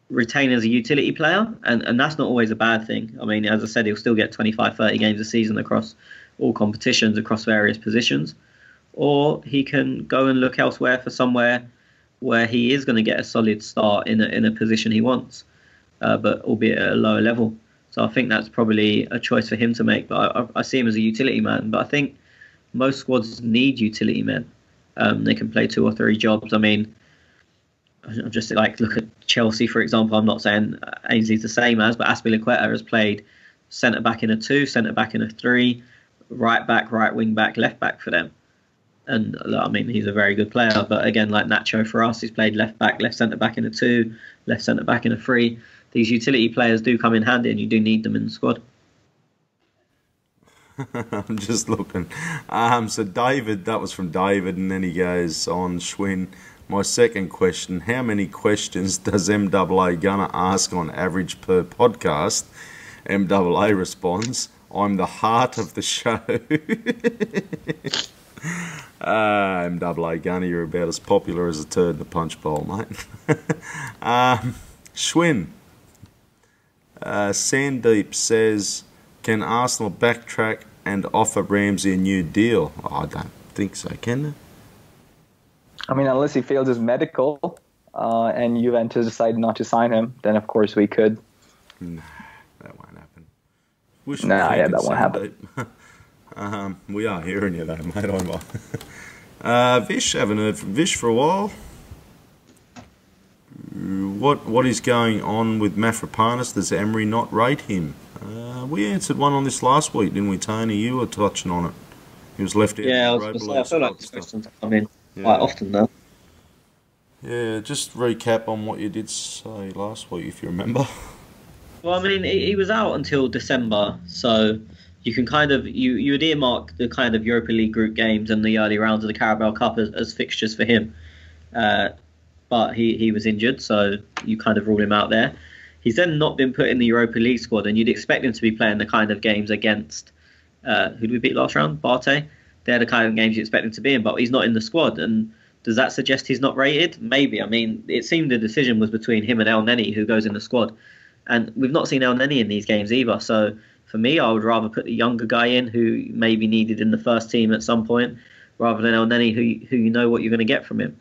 [SPEAKER 2] retain as a utility player, and that's not always a bad thing. I mean, as I said, he'll still get 25, 30 games a season across all competitions, across various positions. Or he can go and look elsewhere for somewhere where he is going to get a solid start in a position he wants, but albeit at a lower level. So I think that's probably a choice for him to make. But I see him as a utility man. But I think most squads need utility men. They can play 2 or 3 jobs. I mean, I'm just like, look at Chelsea, for example. I'm not saying Ainsley's the same as, but Azpilicueta has played centre-back in a 2, centre-back in a 3, right-back, right wing-back, left-back for them. And, I mean, he's a very good player. But again, like Nacho for us, he's played left-back, left centre-back in a 2, left centre-back in a 3. These utility players do come in handy, and you do need them in the squad.
[SPEAKER 1] I'm just looking. So David, that was from David, and then he goes on, Schwinn. My second question, how many questions does MAA gonna ask on average per podcast? MAA responds, I'm the heart of the show. MAA Gunner, you're about as popular as a turd in the punch bowl, mate. Schwinn. Sandeep says, can Arsenal backtrack and offer Ramsey a new deal? Oh, I don't think so, can they?
[SPEAKER 3] I mean, unless he fails his medical and Juventus decide not to sign him, then of course we could.
[SPEAKER 1] No, that won't happen.
[SPEAKER 3] That won't happen.
[SPEAKER 1] We are hearing you though, mate. Vish, haven't heard from Vish for a while. What is going on with Mafropanos? Does Emery not rate him? We answered one on this last week, didn't we, Tony? You were touching on it. He was left out.
[SPEAKER 2] Yeah, I feel like this question's come in quite often now.
[SPEAKER 1] Yeah, just recap on what you did say last week, if you remember.
[SPEAKER 2] Well, I mean, he was out until December, so you can kind of you would earmark the kind of Europa League group games and the early rounds of the Carabao Cup as fixtures for him. But he was injured, so you kind of rule him out there. He's then not been put in the Europa League squad, and you'd expect him to be playing the kind of games against who did we beat last round? Barté. They're the kind of games you expect him to be in, but he's not in the squad. And does that suggest he's not rated? Maybe. I mean, it seemed the decision was between him and El Neni, who goes in the squad. And we've not seen El Neni in these games either. So for me, I would rather put the younger guy in who may be needed in the first team at some point, rather than El Neni, who you know what you're going to get from him.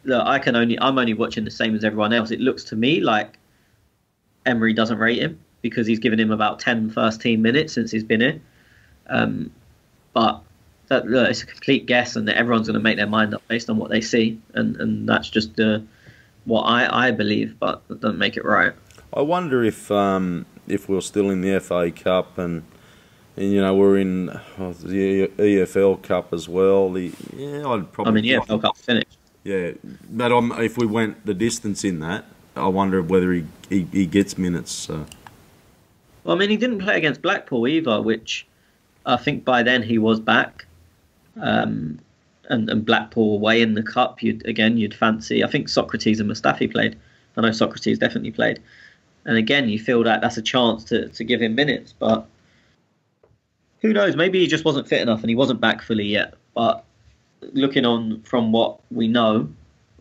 [SPEAKER 2] Look, I'm only watching the same as everyone else. It looks to me like Emery doesn't rate him because he's given him about 10 first team minutes since he's been here. But look, it's a complete guess, and everyone's going to make their mind up based on what they see, and that's just what I believe, but that doesn't make it right.
[SPEAKER 1] I wonder if we're still in the FA Cup and you know we're in the EFL Cup as well. I'd probably.
[SPEAKER 2] I mean, the EFL Cup's finished.
[SPEAKER 1] Yeah, but if we went the distance in that, I wonder whether he gets minutes. So.
[SPEAKER 2] Well, I mean, he didn't play against Blackpool either, which I think by then he was back. And Blackpool away in the cup, you'd fancy. I think Socrates and Mustafi played. I know Socrates definitely played. And again, you feel that that's a chance to give him minutes. But who knows? Maybe he just wasn't fit enough and he wasn't back fully yet. But looking on from what we know,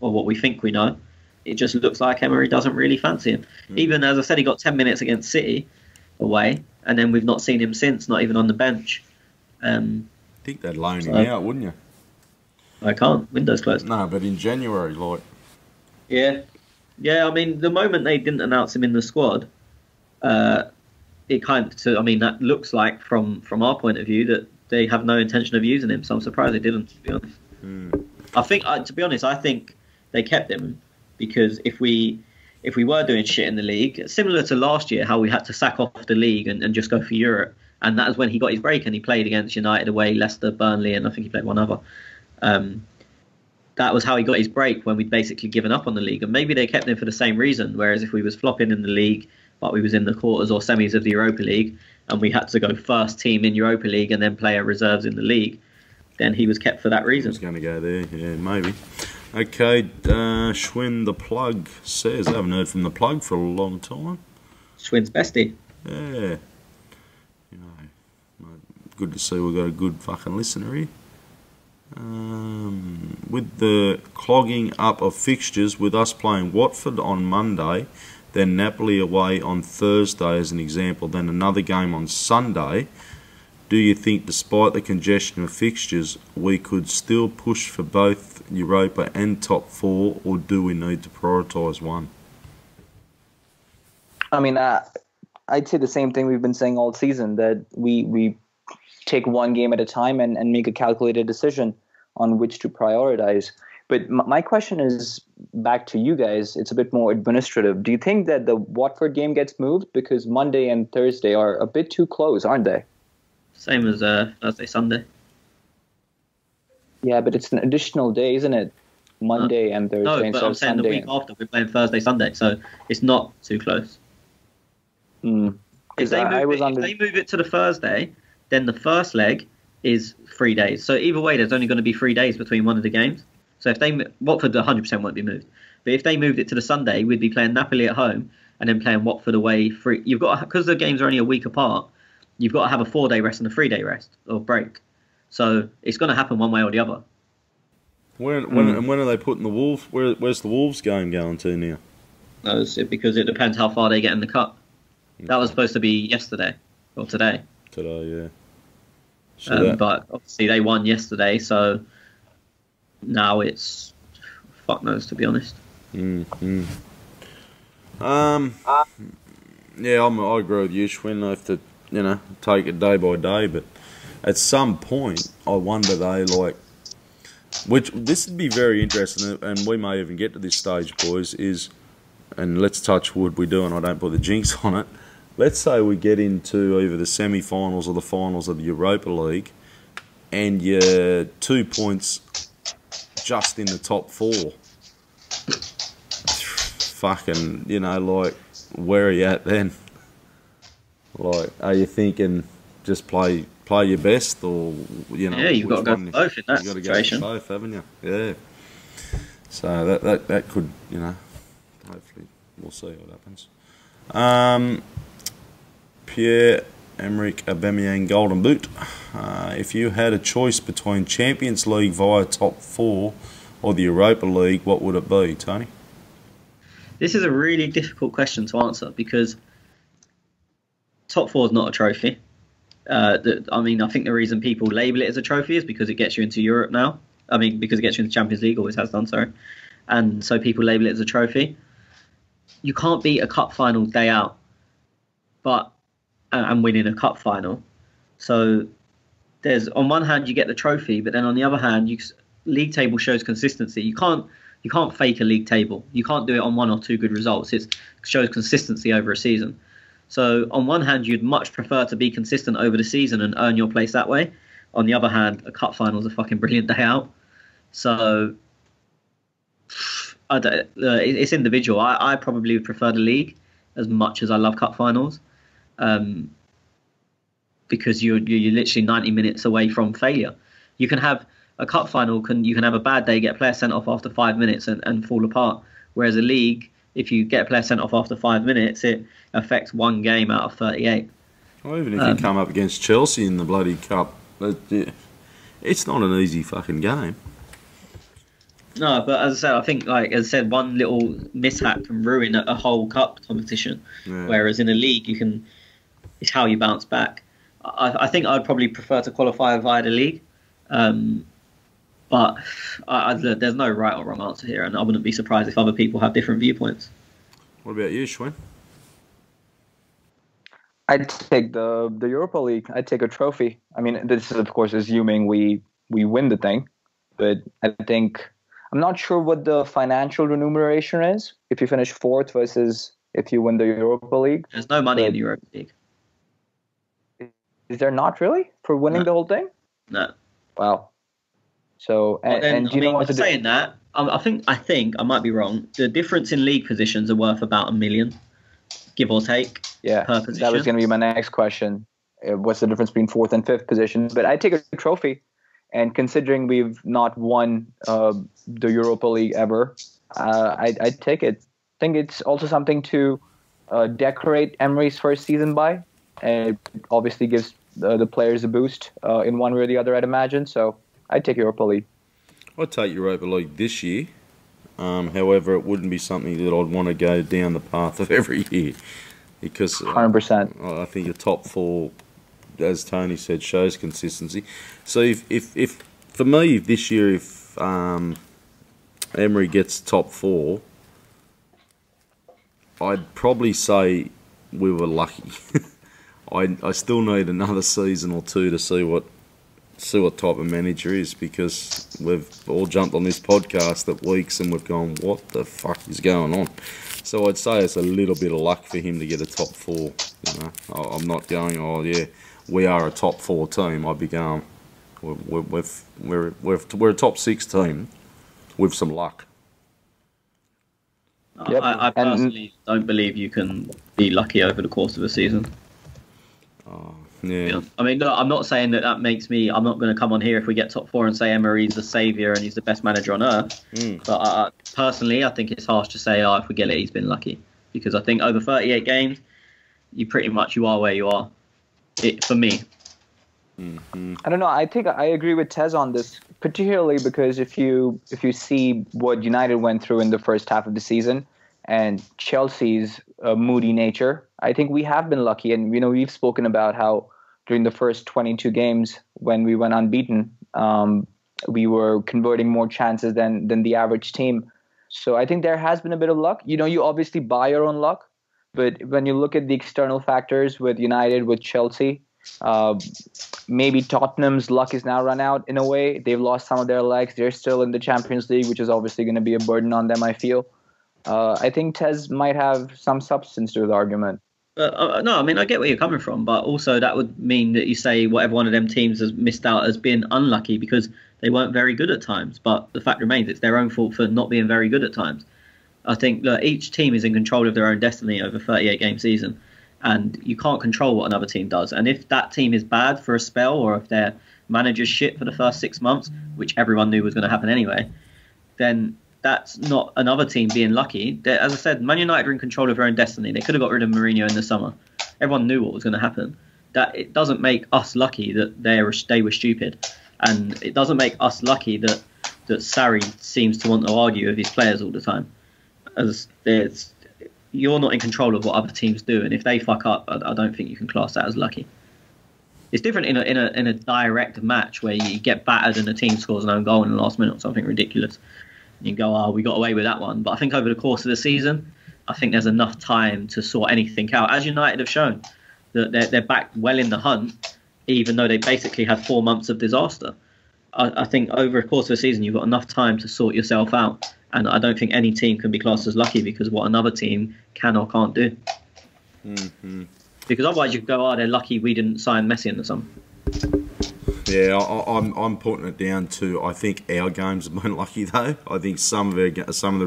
[SPEAKER 2] or what we think we know, it just looks like Emery doesn't really fancy him. Even, as I said, he got 10 minutes against City away, and then we've not seen him since, not even on the bench.
[SPEAKER 1] I think they'd loan him out, wouldn't you?
[SPEAKER 2] I can't. Window's closed.
[SPEAKER 1] No, but in January, like.
[SPEAKER 2] Yeah. I mean, the moment they didn't announce him in the squad, it kind of. So, I mean, that looks like from our point of view that they have no intention of using him. So I'm surprised they didn't. To be honest, I think. To be honest, I think they kept him because if we were doing shit in the league, similar to last year, how we had to sack off the league and just go for Europe. And that was when he got his break, and he played against United away, Leicester, Burnley, and I think he played one other. That was how he got his break, when we'd basically given up on the league. And maybe they kept him for the same reason, whereas if we was flopping in the league, but we was in the quarters or semis of the Europa League, and we had to go first team in Europa League and then play our reserves in the league, then he was kept for that reason.
[SPEAKER 1] He's going to go there, yeah, maybe. Okay, Schwinn the Plug says, I haven't heard from the Plug for a long time.
[SPEAKER 2] Schwinn's bestie.
[SPEAKER 1] Yeah. Good to see we've got a good fucking listener here. With the clogging up of fixtures, with us playing Watford on Monday, then Napoli away on Thursday as an example, then another game on Sunday, do you think despite the congestion of fixtures we could still push for both Europa and top four, or do we need to prioritise one?
[SPEAKER 3] I mean, I'd say the same thing we've been saying all season, that we take one game at a time and make a calculated decision on which to prioritize. But my question is back to you guys. It's a bit more administrative. Do you think that the Watford game gets moved? Because Monday and Thursday are a bit too close, aren't they?
[SPEAKER 2] Same as Thursday, Sunday.
[SPEAKER 3] Yeah, but it's an additional day, isn't it? Monday and Thursday.
[SPEAKER 2] No, but I'm saying Sunday. The week after we're playing Thursday, Sunday, so it's not too close. If they move it to the Thursday, then the first leg is 3 days. So either way, there's only going to be 3 days between one of the games. So if Watford 100% won't be moved. But if they moved it to the Sunday, we'd be playing Napoli at home and then playing Watford away. Because the games are only a week apart, you've got to have a 4-day rest and a 3-day rest or break. So it's going to happen one way or the other.
[SPEAKER 1] When are they putting the Wolves? Where's the Wolves game going to now?
[SPEAKER 2] Because it depends how far they get in the cup. Okay. That was supposed to be yesterday or today.
[SPEAKER 1] Today, yeah. So
[SPEAKER 2] but obviously they won yesterday, so now it's fuck knows, to be honest.
[SPEAKER 1] Yeah, I agree with you, Schwinn. They have to, take it day by day, but at some point, I wonder which this would be very interesting, and we may even get to this stage, boys, and let's touch wood, we do, and I don't put the jinx on it. Let's say we get into either the semi-finals or the finals of the Europa League, and you're 2 points just in the top 4. Fucking, where are you at then? Are you thinking just play your best, or
[SPEAKER 2] Yeah, you've got to go for both in that situation.
[SPEAKER 1] You've got to go for both, haven't you? Yeah. So that could, hopefully we'll see what happens. Pierre-Emerick Aubameyang Golden Boot. If you had a choice between Champions League via top 4 or the Europa League, what would it be, Tony?
[SPEAKER 2] This is a really difficult question to answer because top 4 is not a trophy. I think the reason people label it as a trophy is because it gets you into Europe now. Because it gets you into Champions League, always has done, sorry. And so people label it as a trophy. You can't beat a cup final day out, and winning a cup final. So there's, on one hand, you get the trophy, but then on the other hand, league table shows consistency. You can't fake a league table. You can't do it on 1 or 2 good results. It shows consistency over a season. So on one hand, you'd much prefer to be consistent over the season and earn your place that way. On the other hand, a cup final is a fucking brilliant day out. So it's individual. I probably would prefer the league as much as I love cup finals, because you're literally 90 minutes away from failure. You can have a cup final, you can have a bad day, get a player sent off after 5 minutes and fall apart. Whereas a league, if you get a player sent off after 5 minutes, it affects 1 game out of 38.
[SPEAKER 1] Well, even if you come up against Chelsea in the bloody cup, it's not an easy fucking game.
[SPEAKER 2] No, but as I said, one little mishap can ruin a whole cup competition. Yeah. Whereas in a league, it's how you bounce back. I think I'd probably prefer to qualify via the league. But there's no right or wrong answer here, and I wouldn't be surprised if other people have different viewpoints.
[SPEAKER 1] What about you, Schwinn?
[SPEAKER 3] I'd take the Europa League. I'd take a trophy. This is, of course, assuming we win the thing. But I think, I'm not sure what the financial remuneration is if you finish 4th versus if you win the Europa League.
[SPEAKER 2] There's no money in the Europa League.
[SPEAKER 3] Is there not really for winning the whole thing?
[SPEAKER 2] No.
[SPEAKER 3] Wow. So, and do you know what to do?
[SPEAKER 2] Saying that, I think I might be wrong. The difference in league positions are worth about $1 million, give or take. Yeah, per position.
[SPEAKER 3] That was going to be my next question. What's the difference between 4th and 5th position? But I take a trophy, and considering we've not won the Europa League ever, I take it. I think it's also something to decorate Emery's first season by, and it obviously gives the players a boost in one way or the other, I'd imagine. So I'd take Europa League.
[SPEAKER 1] I'd take Europa League this year. However, it wouldn't be something that I'd want to go down the path of every year, because
[SPEAKER 3] 100%.
[SPEAKER 1] I think a top 4, as Tony said, shows consistency. So if for me this year, if Emery gets top 4, I'd probably say we were lucky. I still need another season or 2 to see what type of manager is, because we've all jumped on this podcast at weeks and we've gone, what the fuck is going on? So I'd say it's a little bit of luck for him to get a top 4. I'm not going, oh yeah, we are a top 4 team. I'd be going, we're a top 6 team with some luck.
[SPEAKER 2] Yep. I personally don't believe you can be lucky over the course of a season.
[SPEAKER 1] Yeah.
[SPEAKER 2] Look, I'm not saying that makes me. I'm not going to come on here if we get top 4 and say Emery's the saviour and he's the best manager on earth. But personally, I think it's harsh to say, if we get it, he's been lucky, because I think over 38 games, you are where you are. For me.
[SPEAKER 3] I don't know. I think I agree with Tez on this, particularly because if you see what United went through in the first half of the season and Chelsea's moody nature, I think we have been lucky. And we've spoken about how during the first 22 games when we went unbeaten, we were converting more chances than the average team. So I think there has been a bit of luck. You obviously buy your own luck, but when you look at the external factors with United, with Chelsea. Maybe Tottenham's luck is now run out in a way. They've lost some of their legs. They're still in the Champions League, which is obviously going to be a burden on them, I feel. I think Tez might have some substance to the argument.
[SPEAKER 2] No, I mean, I get where you're coming from, but also that would mean that you say whatever one of them teams has missed out as being unlucky because they weren't very good at times. But the fact remains, it's their own fault for not being very good at times. I think that each team is in control of their own destiny over a 38-game season. And you can't control what another team does. And if that team is bad for a spell, or if their manager's shit for the first 6 months, which everyone knew was going to happen anyway, then that's not another team being lucky. As I said, Man United are in control of their own destiny. They could have got rid of Mourinho in the summer. Everyone knew what was going to happen. That it doesn't make us lucky that they were stupid, and it doesn't make us lucky that Sarri seems to want to argue with his players all the time. You're not in control of what other teams do, and if they fuck up, I don't think you can class that as lucky. It's different in a direct match where you get battered and the team scores an own goal in the last minute or something ridiculous. And you go, we got away with that one. But I think over the course of the season, I think there's enough time to sort anything out. As United have shown, that they're back well in the hunt, even though they basically had 4 months of disaster. I think over the course of the season, you've got enough time to sort yourself out. And I don't think any team can be classed as lucky because what another team can or can't do.
[SPEAKER 1] Mm-hmm.
[SPEAKER 2] Because otherwise you could go, they're lucky we didn't sign Messi in the summer.
[SPEAKER 1] Yeah, I'm putting it down to I think our games have been lucky though. I think some of the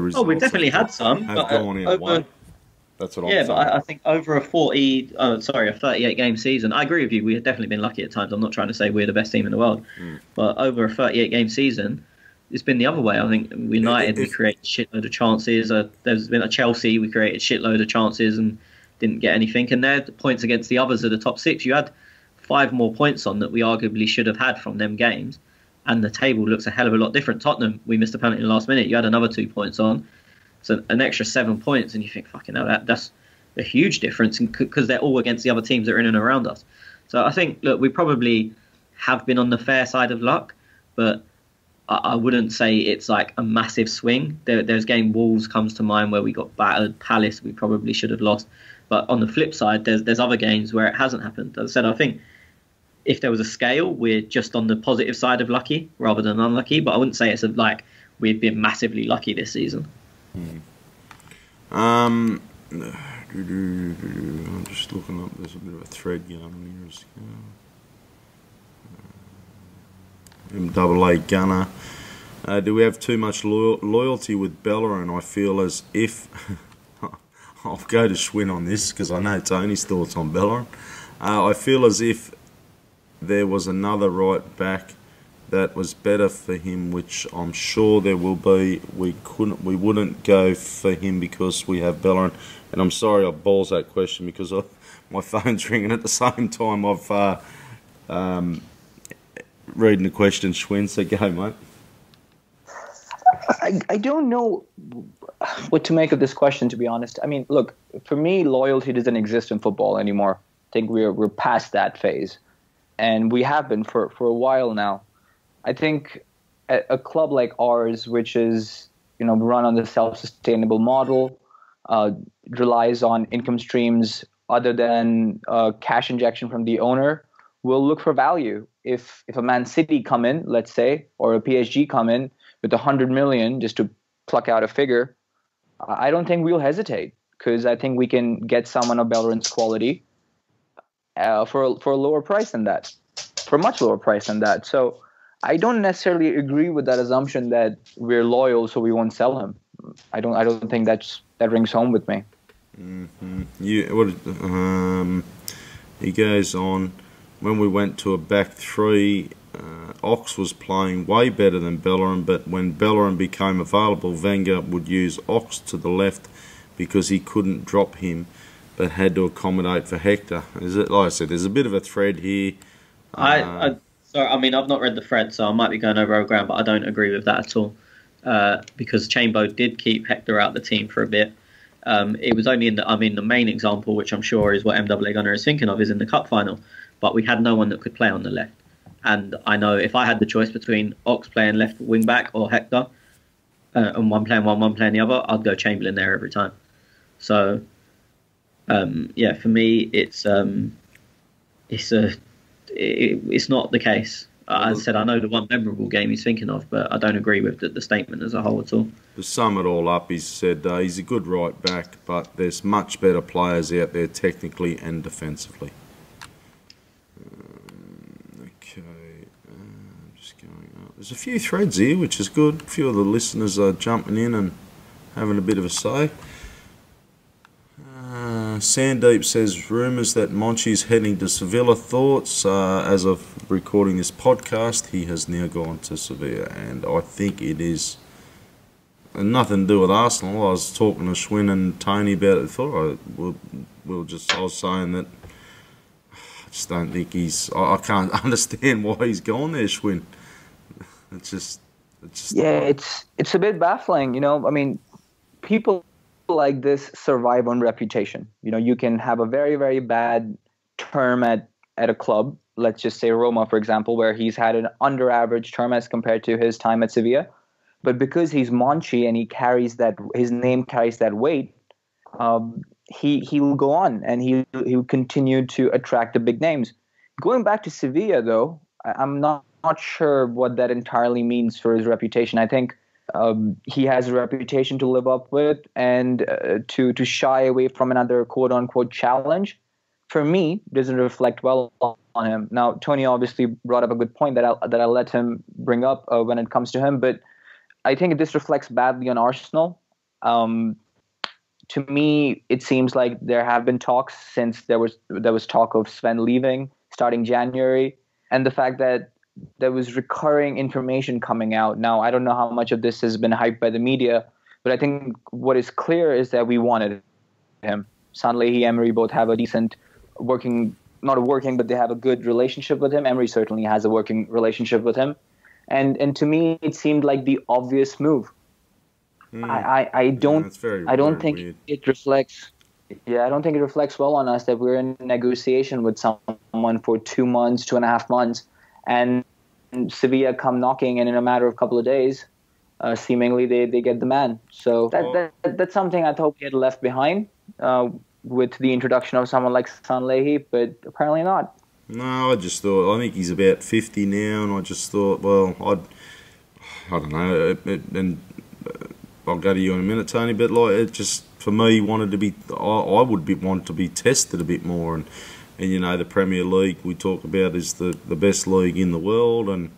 [SPEAKER 1] results.
[SPEAKER 2] Oh, we've definitely had some.
[SPEAKER 1] Have gone our way. That's what I'm saying.
[SPEAKER 2] Yeah, but I think over a 38-game season, I agree with you. We've definitely been lucky at times. I'm not trying to say we're the best team in the world, but over a 38-game season, it's been the other way. I think United, we created a shitload of chances. There's been a Chelsea, we created a shitload of chances and didn't get anything. And they're the points against the others of the top 6. You had 5 more points on that we arguably should have had from them games. And the table looks a hell of a lot different. Tottenham, we missed a penalty in the last minute. You had another 2 points on. So an extra 7 points. And you think, fucking hell, that's a huge difference because they're all against the other teams that are in and around us. So I think, look, we probably have been on the fair side of luck, but I wouldn't say it's like a massive swing. There's game Wolves comes to mind where we got battered. Palace we probably should have lost. But on the flip side, there's other games where it hasn't happened. As I said, I think if there was a scale, we're just on the positive side of lucky rather than unlucky. But I wouldn't say it's like we've been massively lucky this season.
[SPEAKER 1] I'm just looking up. There's a bit of a thread going on here. MAA Gunner. Do we have too much loyalty with Bellerin? I feel as if... I'll go to Schwinn on this because I know Tony's thoughts on Bellerin. I feel as if there was another right back that was better for him, which I'm sure there will be. We wouldn't go for him because we have Bellerin. And I'm sorry I balls that question because my phone's ringing at the same time I've reading the question, Schwinn, so go, mate.
[SPEAKER 3] I don't know what to make of this question, to be honest. I mean, look, for me, loyalty doesn't exist in football anymore. I think we're past that phase, and we have been for a while now. I think a club like ours, which is run on the self-sustainable model, relies on income streams other than cash injection from the owner, will look for value. If a Man City come in, let's say, or a PSG come in with 100 million, just to pluck out a figure, I don't think we'll hesitate because I think we can get someone of Bellerin's quality for a lower price than that, for a much lower price than that. So I don't necessarily agree with that assumption that we're loyal, so we won't sell him. I don't think that rings home with me.
[SPEAKER 1] Mm-hmm. He goes on. When we went to a back three, Ox was playing way better than Bellerin, but when Bellerin became available, Wenger would use Ox to the left because he couldn't drop him, but had to accommodate for Hector. Is it, like I said, there's a bit of a thread here.
[SPEAKER 2] Sorry, I mean, I've not read the thread, so I might be going over old ground, but I don't agree with that at all. Because Chambo did keep Hector out the team for a bit. It was only the main example, which I'm sure is what MWA Gunner is thinking of, is in the cup final. But we had no one that could play on the left. And I know if I had the choice between Ox playing left wing back or Hector, and one playing one playing the other, I'd go Chamberlain there every time. So, for me, it's not the case. As I said, I know the one memorable game he's thinking of, but I don't agree with the statement as a whole at all.
[SPEAKER 1] To sum it all up, he said he's a good right back, but there's much better players out there technically and defensively. Just going up. There's a few threads here, which is good. A few of the listeners are jumping in and having a bit of a say. Sandeep says, rumours that Monchi's heading to Sevilla. Thoughts? As of recording this podcast, he has now gone to Sevilla, and I think it is nothing to do with Arsenal. I was talking to Schwinn and Tony about it. I was saying that I just don't think I can't understand why he's gone there, Schwinn. It's just
[SPEAKER 3] it's a bit baffling, you know. I mean, people like this survive on reputation. You know, you can have a very, very bad term at a club. Let's just say Roma, for example, where he's had an under average term as compared to his time at Sevilla. But because he's Monchi and his name carries that weight, he will go on and he'll continue to attract the big names. Going back to Sevilla, though, I'm not sure what that entirely means for his reputation. I think he has a reputation to live up with, and to shy away from another quote-unquote challenge, for me, doesn't reflect well on him. Now, Tony obviously brought up a good point that I'll let him bring up when it comes to him, but I think this reflects badly on Arsenal. To me, it seems like there have been talks since there was talk of Sven leaving starting January, and the fact that there was recurring information coming out. Now, I don't know how much of this has been hyped by the media, but I think what is clear is that we wanted him. Sanllehi, Emery both have a decent but they have a good relationship with him. Emery certainly has a working relationship with him. And to me, it seemed like the obvious move. I don't think it reflects well on us that we're in negotiation with someone for 2 months, 2.5 months, and Sevilla come knocking, and in a matter of a couple of days, seemingly they get the man. So that's something I thought we had left behind with the introduction of someone like Sanllehi, but apparently not.
[SPEAKER 1] No, I think he's about 50 now, and I just thought, well, I don't know, and I'll go to you in a minute, Tony, but like it just, for me, wanted to be, I would want to be tested a bit more, and you know, the Premier League we talk about is the best league in the world, and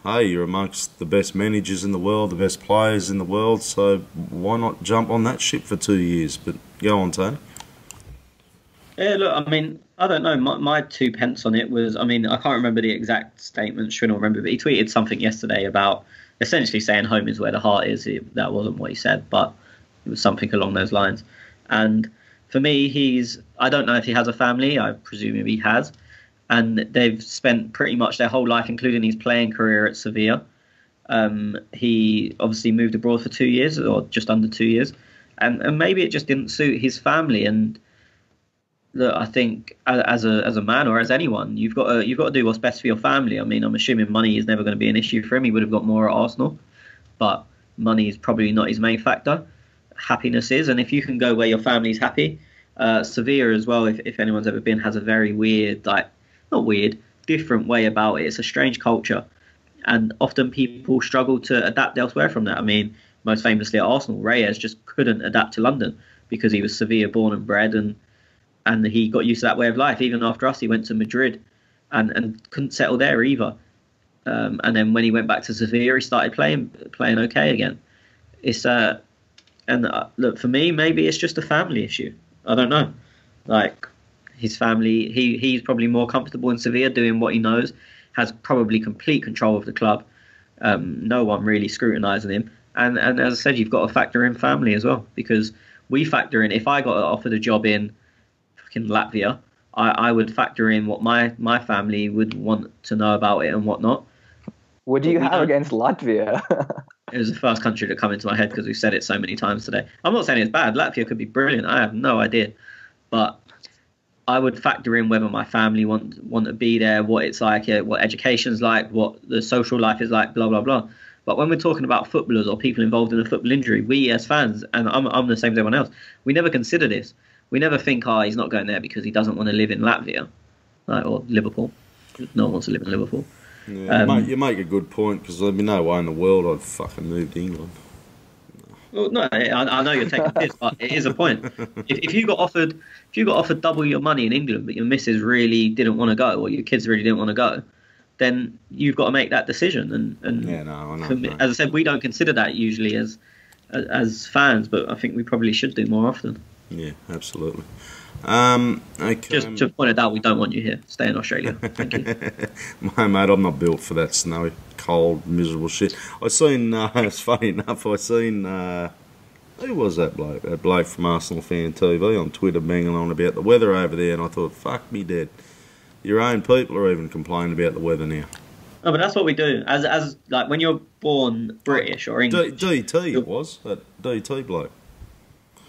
[SPEAKER 1] hey, you're amongst the best managers in the world, the best players in the world, so why not jump on that ship for 2 years? But go on, Tony.
[SPEAKER 2] Yeah, look, I mean, I don't know. My 2 pence on it was, I mean, I can't remember the exact statement, Shrin will remember, but he tweeted something yesterday about essentially saying home is where the heart is. That wasn't what he said, but it was something along those lines. And for me, I don't know if he has a family. I presume he has. And they've spent pretty much their whole life, including his playing career at Sevilla. He obviously moved abroad for 2 years, or just under 2 years. And maybe it just didn't suit his family. And look, I think as a man or as anyone, you've got to do what's best for your family. I mean, I'm assuming money is never going to be an issue for him. He would have got more at Arsenal, but money is probably not his main factor. Happiness is, and if you can go where your family's happy, Sevilla as well, if anyone's ever been, has a very weird, different way about it. It's a strange culture, and often people struggle to adapt elsewhere from that. I mean, most famously at Arsenal, Reyes just couldn't adapt to London because he was Sevilla born and bred, and he got used to that way of life. Even after us, he went to Madrid and couldn't settle there either. And then when he went back to Sevilla, he started playing okay again. It's look, for me, maybe it's just a family issue. I don't know. Like, his family, he's probably more comfortable in Sevilla doing what he knows, has probably complete control of the club. No one really scrutinising him. And as I said, you've got to factor in family as well, because we factor in, if I got offered a job in fucking Latvia, I would factor in what my family would want to know about it and whatnot.
[SPEAKER 3] What do you have against Latvia?
[SPEAKER 2] It was the first country to come into my head because we've said it so many times today. I'm not saying it's bad. Latvia could be brilliant. I have no idea. But I would factor in whether my family want to be there, what it's like, what education's like, what the social life is like, blah, blah, blah. But when we're talking about footballers or people involved in a football injury, we as fans, and I'm the same as everyone else, we never consider this. We never think, he's not going there because he doesn't want to live in Latvia, or Liverpool. No one wants to live in Liverpool.
[SPEAKER 1] Yeah, you make a good point, because there'd be no way in the world I'd fucking move to England.
[SPEAKER 2] Well, no, I know you're taking this, but it is a point. If you got offered double your money in England, but your missus really didn't want to go, or your kids really didn't want to go, then you've got to make that decision. And
[SPEAKER 1] yeah, no, I know.
[SPEAKER 2] As I said, we don't consider that usually as fans, but I think we probably should do more often.
[SPEAKER 1] Yeah, absolutely. Okay.
[SPEAKER 2] Just to point it out, we don't want you here. Stay in Australia. Thank you.
[SPEAKER 1] Mate, I'm not built for that snowy, cold, miserable shit. I seen, it's funny enough, who was that bloke? That bloke from Arsenal Fan TV on Twitter banging on about the weather over there, and I thought, fuck me dead. Your own people are even complaining about the weather now.
[SPEAKER 2] No, but that's what we do. As like when you're born British or English.
[SPEAKER 1] DT it was, that DT bloke.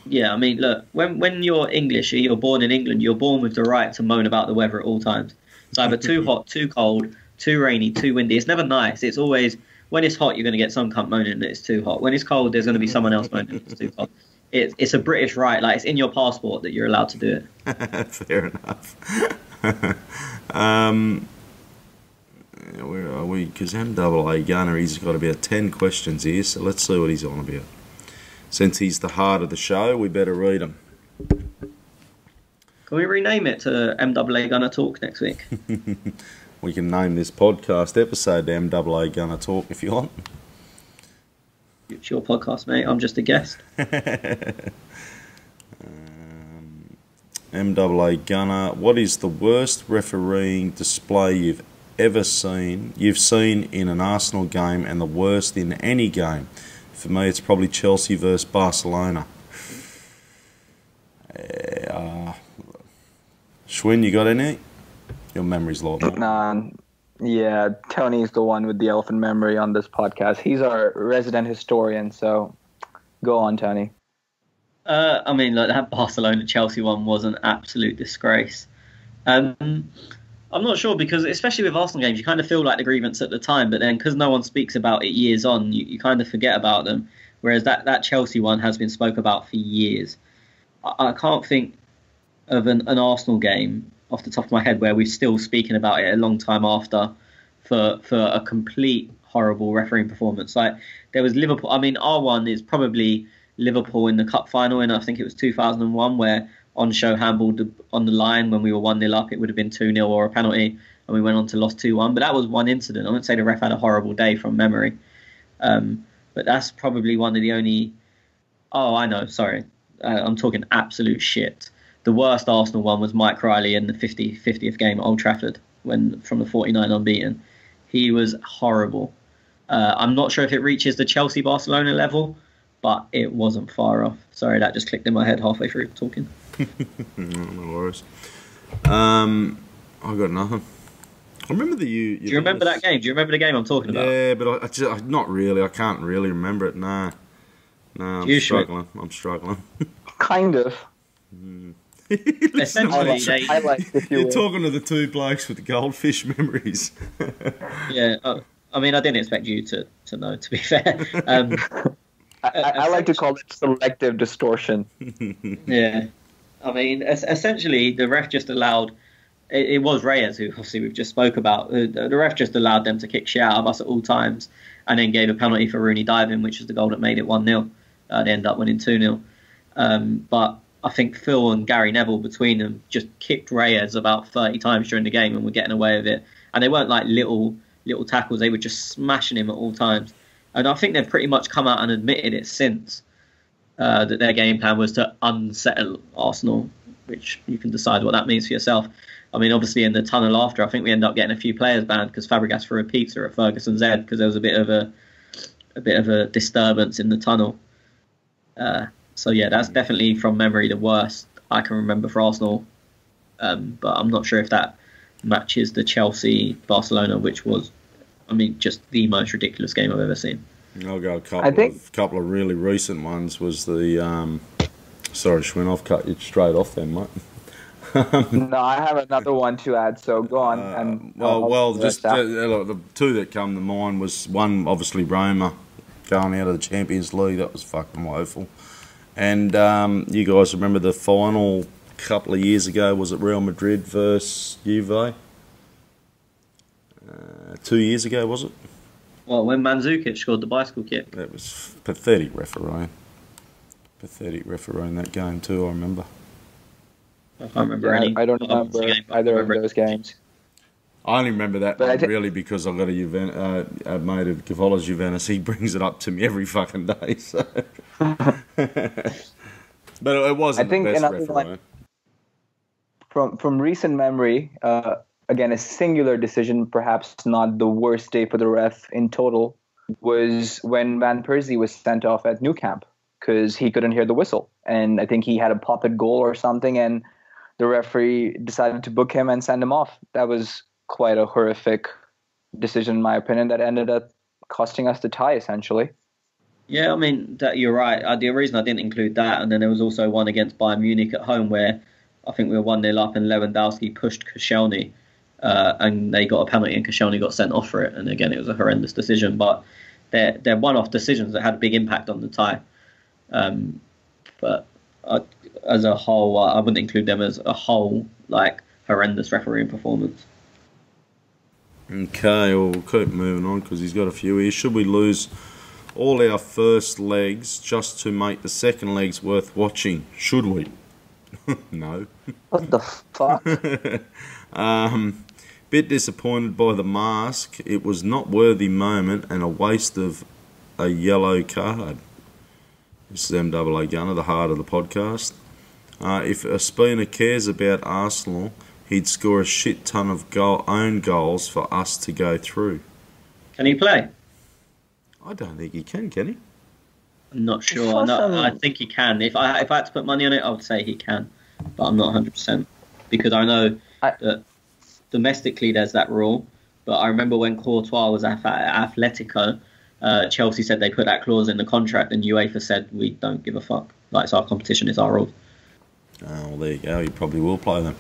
[SPEAKER 2] Yeah, I mean, look, when you're English, you're born in England, you're born with the right to moan about the weather at all times. It's either too hot, too cold, too rainy, too windy. It's never nice. It's always, when it's hot, you're going to get some cunt moaning that it's too hot. When it's cold, there's going to be someone else moaning that it's too cold. It's a British right. Like, it's in your passport that you're allowed to do
[SPEAKER 1] it. Fair enough. Where are we? Because MAA Gunner, he's got about 10 questions here, so let's see what he's on about. Since he's the heart of the show, we better read them.
[SPEAKER 2] Can we rename it to MAA Gunner Talk next week?
[SPEAKER 1] We can name this podcast episode MAA Gunner Talk if you want.
[SPEAKER 2] It's your podcast, mate. I'm just a guest.
[SPEAKER 1] MAA Gunner, what is the worst refereeing display you've ever seen? You've seen in an Arsenal game, and the worst in any game? For me, it's probably Chelsea versus Barcelona. Schwinn, you got any? Your memory's a lot more.
[SPEAKER 3] Nah, yeah, Tony's the one with the elephant memory on this podcast. He's our resident historian, so go on, Tony.
[SPEAKER 2] I mean, look, that Barcelona-Chelsea one was an absolute disgrace. I'm not sure, because especially with Arsenal games, you kind of feel like the grievance at the time, but then because no one speaks about it years on, you kind of forget about them. Whereas that Chelsea one has been spoke about for years. I can't think of an Arsenal game off the top of my head where we're still speaking about it a long time after for a complete horrible refereeing performance. Like, there was Liverpool. I mean, our one is probably Liverpool in the cup final, and I think it was 2001, where On-show handballed on the line when we were 1-0 up. It would have been 2-0 or a penalty, and we went on to lost 2-1. But that was one incident. I wouldn't say the ref had a horrible day from memory. But that's probably one of the only... Oh, I know, sorry. I'm talking absolute shit. The worst Arsenal one was Mike Riley in the 50th game at Old Trafford, when from the 49 unbeaten. He was horrible. I'm not sure if it reaches the Chelsea-Barcelona level, but it wasn't far off. Sorry, that just clicked in my head halfway through talking.
[SPEAKER 1] No worries. I got nothing. I remember
[SPEAKER 2] Do you remember that game? Do you remember the game I'm talking about?
[SPEAKER 1] Yeah, but I not really. I can't really remember it. No, I'm struggling. I'm struggling.
[SPEAKER 3] Kind of.
[SPEAKER 2] Essentially,
[SPEAKER 1] you're talking to the two blokes with the goldfish memories.
[SPEAKER 2] Yeah, I mean, I didn't expect you to know, to be fair.
[SPEAKER 3] I like to call it selective distortion.
[SPEAKER 2] Yeah. I mean, essentially, the ref just allowed... It was Reyes, who obviously we've just spoke about. The ref just allowed them to kick shit out of us at all times, and then gave a penalty for Rooney diving, which is the goal that made it 1-0. They end up winning 2-0. But I think Phil and Gary Neville, between them, just kicked Reyes about 30 times during the game and were getting away with it. And they weren't like little tackles. They were just smashing him at all times. And I think they've pretty much come out and admitted it since. That their game plan was to unsettle Arsenal, which you can decide what that means for yourself. I mean, obviously in the tunnel after, I think we end up getting a few players banned because Fabregas threw a pizza at Ferguson's head because there was a bit of a disturbance in the tunnel. So yeah, that's definitely from memory the worst I can remember for Arsenal But I'm not sure if that matches the Chelsea-Barcelona, which was, I mean, just the most ridiculous game I've ever seen.
[SPEAKER 1] I'll go a couple of really recent ones was the... sorry, Schwinn, I've cut you straight off then, mate.
[SPEAKER 3] No, I have another one to add, so go on.
[SPEAKER 1] Look, the two that come to mind was one, obviously, Roma going out of the Champions League. That was fucking woeful. And you guys remember the final couple of years ago, was it Real Madrid versus Juve? 2 years ago, was it?
[SPEAKER 2] Well, when Mandzukic scored the bicycle kick.
[SPEAKER 1] That was pathetic refereeing. Pathetic refereeing that game too, I remember.
[SPEAKER 2] I can't remember any.
[SPEAKER 3] I don't remember either of those games.
[SPEAKER 1] I only remember that one really because I've got a mate of Cavola's Juventus. He brings it up to me every fucking day. So. But it wasn't the best referee.
[SPEAKER 3] From recent memory, again, a singular decision, perhaps not the worst day for the ref in total, was when Van Persie was sent off at Nou Camp because he couldn't hear the whistle. And I think he had a pop-at goal or something, and the referee decided to book him and send him off. That was quite a horrific decision, in my opinion, that ended up costing us the tie, essentially.
[SPEAKER 2] Yeah, I mean, you're right. The reason I didn't include that, and then there was also one against Bayern Munich at home where I think we were 1-0 up and Lewandowski pushed Koscielny, and they got a penalty and Koscielny got sent off for it. And again, it was a horrendous decision, but they're one-off decisions that had a big impact on the tie. But as a whole, I wouldn't include them as a whole, like, horrendous refereeing performance.
[SPEAKER 1] Okay, well, we'll keep moving on because he's got a few here. Should we lose all our first legs just to make the second legs worth watching? Should we? No.
[SPEAKER 3] What the fuck?
[SPEAKER 1] Bit disappointed by the mask. It was not worthy moment and a waste of a yellow card. This is MAA Gunner, the heart of the podcast. If Ospina cares about Arsenal, he'd score a shit ton of own goals for us to go through.
[SPEAKER 2] Can he play?
[SPEAKER 1] I don't think he can he?
[SPEAKER 2] I'm not sure. No, I think he can. If I had to put money on it, I would say he can. But I'm not 100%. Because I know that domestically there's that rule. But I remember when Courtois was at Atletico, Chelsea said they put that clause in the contract and UEFA said, we don't give a fuck. Like, it's our competition, it's our rules.
[SPEAKER 1] Oh, well, there you go. You probably will play them.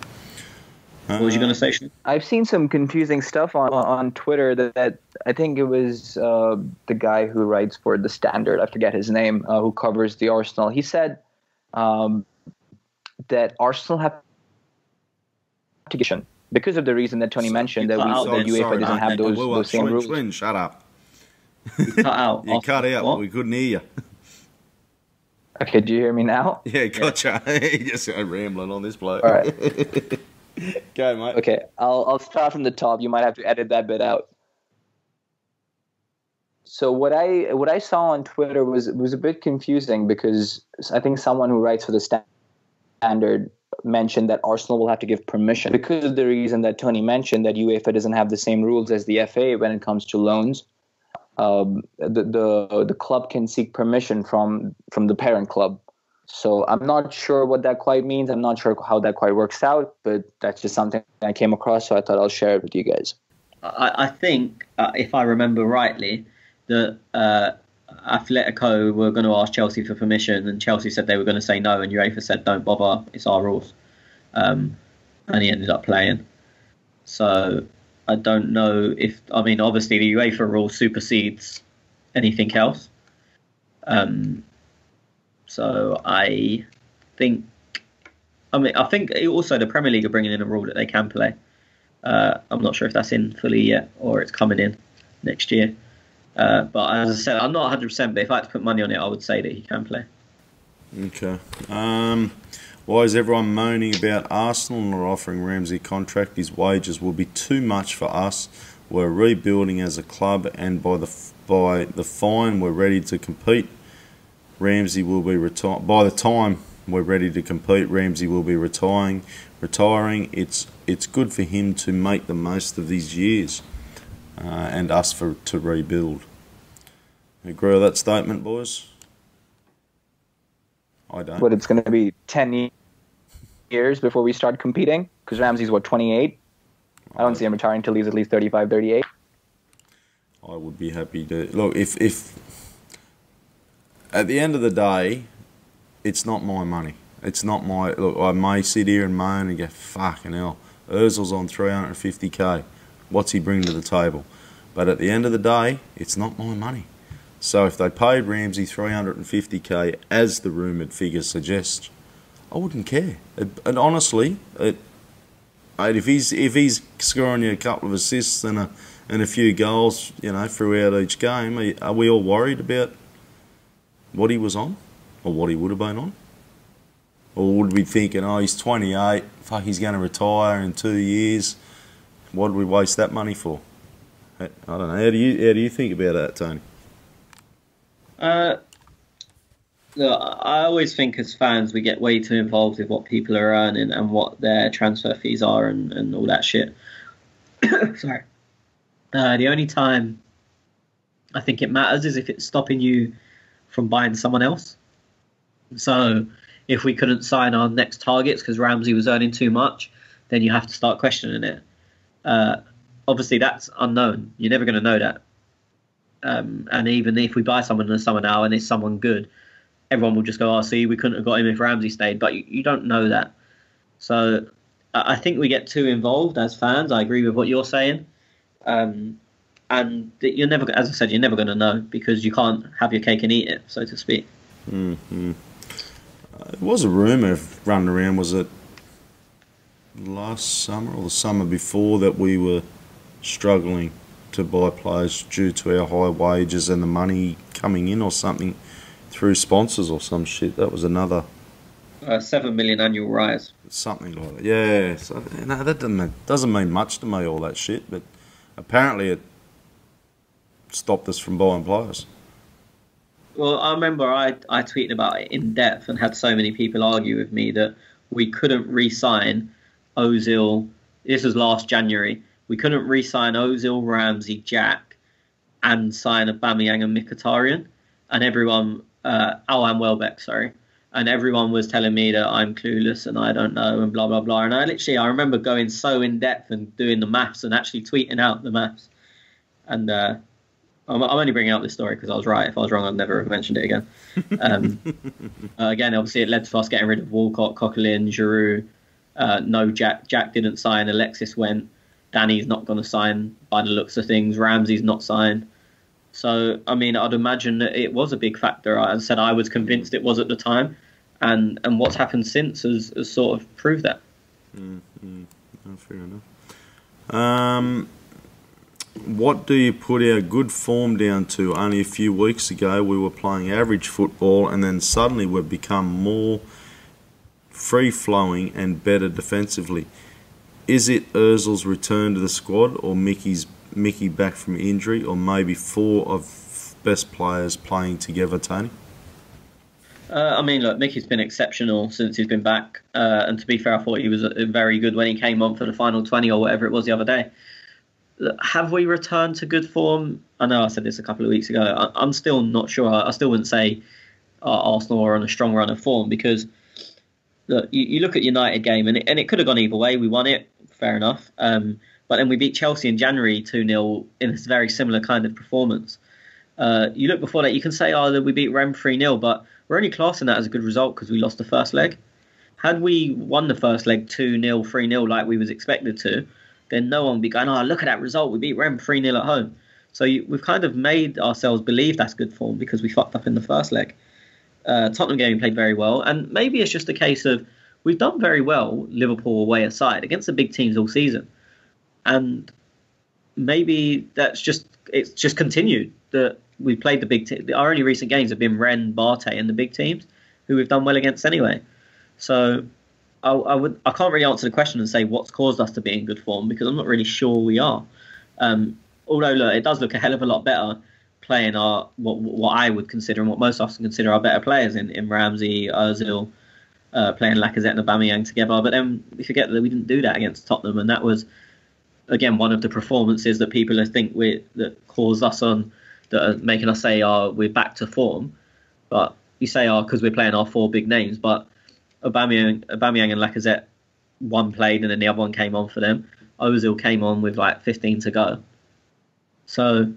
[SPEAKER 2] What was you going to say, Sean?
[SPEAKER 3] I've seen some confusing stuff on Twitter that I think it was the guy who writes for The Standard, I forget his name, who covers the Arsenal. He said that Arsenal have to get because of the reason that Tony mentioned, that UEFA doesn't have those same rules.
[SPEAKER 1] Swin, shut up.
[SPEAKER 2] You cut out.
[SPEAKER 1] You cut out. What? We couldn't hear you.
[SPEAKER 3] Okay, do you hear me now?
[SPEAKER 1] Yeah, gotcha. You just rambling on this bloke.
[SPEAKER 3] All right.
[SPEAKER 1] Go, mate.
[SPEAKER 3] Okay, I'll start from the top. You might have to edit that bit out. So what I saw on Twitter was a bit confusing because I think someone who writes for the Standard mentioned that Arsenal will have to give permission because of the reason that Tony mentioned, that UEFA doesn't have the same rules as the FA when it comes to loans. The club can seek permission from the parent club. So I'm not sure what that quite means. I'm not sure how that quite works out, but that's just something I came across, so I thought I'll share it with you guys.
[SPEAKER 2] I think, if I remember rightly, that Atletico were going to ask Chelsea for permission, and Chelsea said they were going to say no, and UEFA said, don't bother, it's our rules. And he ended up playing. So I don't know if... I mean, obviously the UEFA rule supersedes anything else. So I think also the Premier League are bringing in a rule that they can play. I'm not sure if that's in fully yet or it's coming in next year. But as I said, I'm not 100%, but if I had to put money on it, I would say that he can play.
[SPEAKER 1] Okay. Why is everyone moaning about Arsenal and offering Ramsey a contract? His wages will be too much for us. We're rebuilding as a club, and by the fine, we're ready to compete. Ramsey will be retired. By the time we're ready to compete, Ramsey will be retiring. It's good for him to make the most of these years, and us to rebuild. Agree with that statement, boys? I don't.
[SPEAKER 3] But it's going to be 10 years. years before we start competing? Because Ramsey's, 28? I don't see him retiring until he's at least 35, 38.
[SPEAKER 1] I would be happy to... Look, if at the end of the day, it's not my money. It's not my... Look, I may sit here and moan and go, fucking hell, Ozil's on 350k. What's he bring to the table? But at the end of the day, it's not my money. So if they paid Ramsey 350k, as the rumoured figures suggest, I wouldn't care. And honestly, if he's scoring you a couple of assists and a few goals, throughout each game, are we all worried about what he was on, or what he would have been on? Or would we be thinking, oh, he's 28, fuck, he's going to retire in 2 years? What did we waste that money for? I don't know. How do you think about that, Tony?
[SPEAKER 2] Look, I always think as fans we get way too involved with what people are earning and what their transfer fees are and all that shit. Sorry. The only time I think it matters is if it's stopping you from buying someone else. So if we couldn't sign our next targets because Ramsey was earning too much, then you have to start questioning it. Obviously, that's unknown. You're never going to know that. And even if we buy someone in the summer now and it's someone good, everyone will just go, oh, see, we couldn't have got him if Ramsey stayed. But you don't know that. So I think we get too involved as fans. I agree with what you're saying. And you're never, as I said, you're never going to know because you can't have your cake and eat it, so to speak.
[SPEAKER 1] Mm-hmm. It was a rumour running around, was it last summer or the summer before, that we were struggling to buy players due to our high wages and the money coming in or something through sponsors or some shit. That was another
[SPEAKER 2] 7 million annual rise.
[SPEAKER 1] Something like that. Yeah. So, no, that doesn't mean much to me, all that shit, but apparently it stopped us from buying players.
[SPEAKER 2] Well, I remember I tweeted about it in depth and had so many people argue with me that we couldn't re-sign Ozil. This was last January. We couldn't re-sign Ozil, Ramsey, Jack, and sign Aubameyang and Mkhitaryan. And everyone, and Welbeck, sorry. And everyone was telling me that I'm clueless and I don't know and blah, blah, blah. And I remember going so in depth and doing the maths and actually tweeting out the maths. And I'm only bringing out this story because I was right. If I was wrong, I'd never have mentioned it again. Again, obviously, it led to us getting rid of Walcott, Coquelin, Giroud. No, Jack didn't sign. Alexis went. Danny's not going to sign by the looks of things. Ramsey's not signed. So, I mean, I'd imagine that it was a big factor. As I said, I was convinced it was at the time. And what's happened since has sort of proved that.
[SPEAKER 1] Mm-hmm. Oh, fair enough. What do you put our good form down to? Only a few weeks ago we were playing average football and then suddenly we've become more free-flowing and better defensively. Is it Ozil's return to the squad or Mickey back from injury, or maybe four of best players playing together, Tony?
[SPEAKER 2] I mean, look, Mickey's been exceptional since he's been back. And to be fair, I thought he was very good when he came on for the final 20 or whatever it was the other day. Have we returned to good form? I know I said this a couple of weeks ago. I'm still not sure. I still wouldn't say Arsenal are on a strong run of form because look, you look at United game and it could have gone either way. We won it, fair enough. But then we beat Chelsea in January 2-0 in a very similar kind of performance. You look before that, you can say, that we beat Rennes 3-0, but we're only classing that as a good result because we lost the first leg. Had we won the first leg 2-0, 3-0 like we was expected to, then no one would be going, look at that result. We beat Rennes 3-0 at home. So we've kind of made ourselves believe that's good form because we fucked up in the first leg. Tottenham game we played very well. And maybe it's just a case of we've done very well, Liverpool away aside, against the big teams all season. And maybe it's just continued that we played the big team. Our only recent games have been Rennes, Barté and the big teams who we've done well against anyway. So I can't really answer the question and say what's caused us to be in good form because I'm not really sure we are. Although look, it does look a hell of a lot better playing our what I would consider and what most of us consider our better players in Ramsey, Ozil, playing Lacazette and Aubameyang together. But then we forget that we didn't do that against Tottenham, and that was again one of the performances that people think that caused us on, that are making us say we're back to form. But you say because we're playing our four big names, but Aubameyang and Lacazette, one played and then the other one came on for them. Ozil came on with like 15 to go. So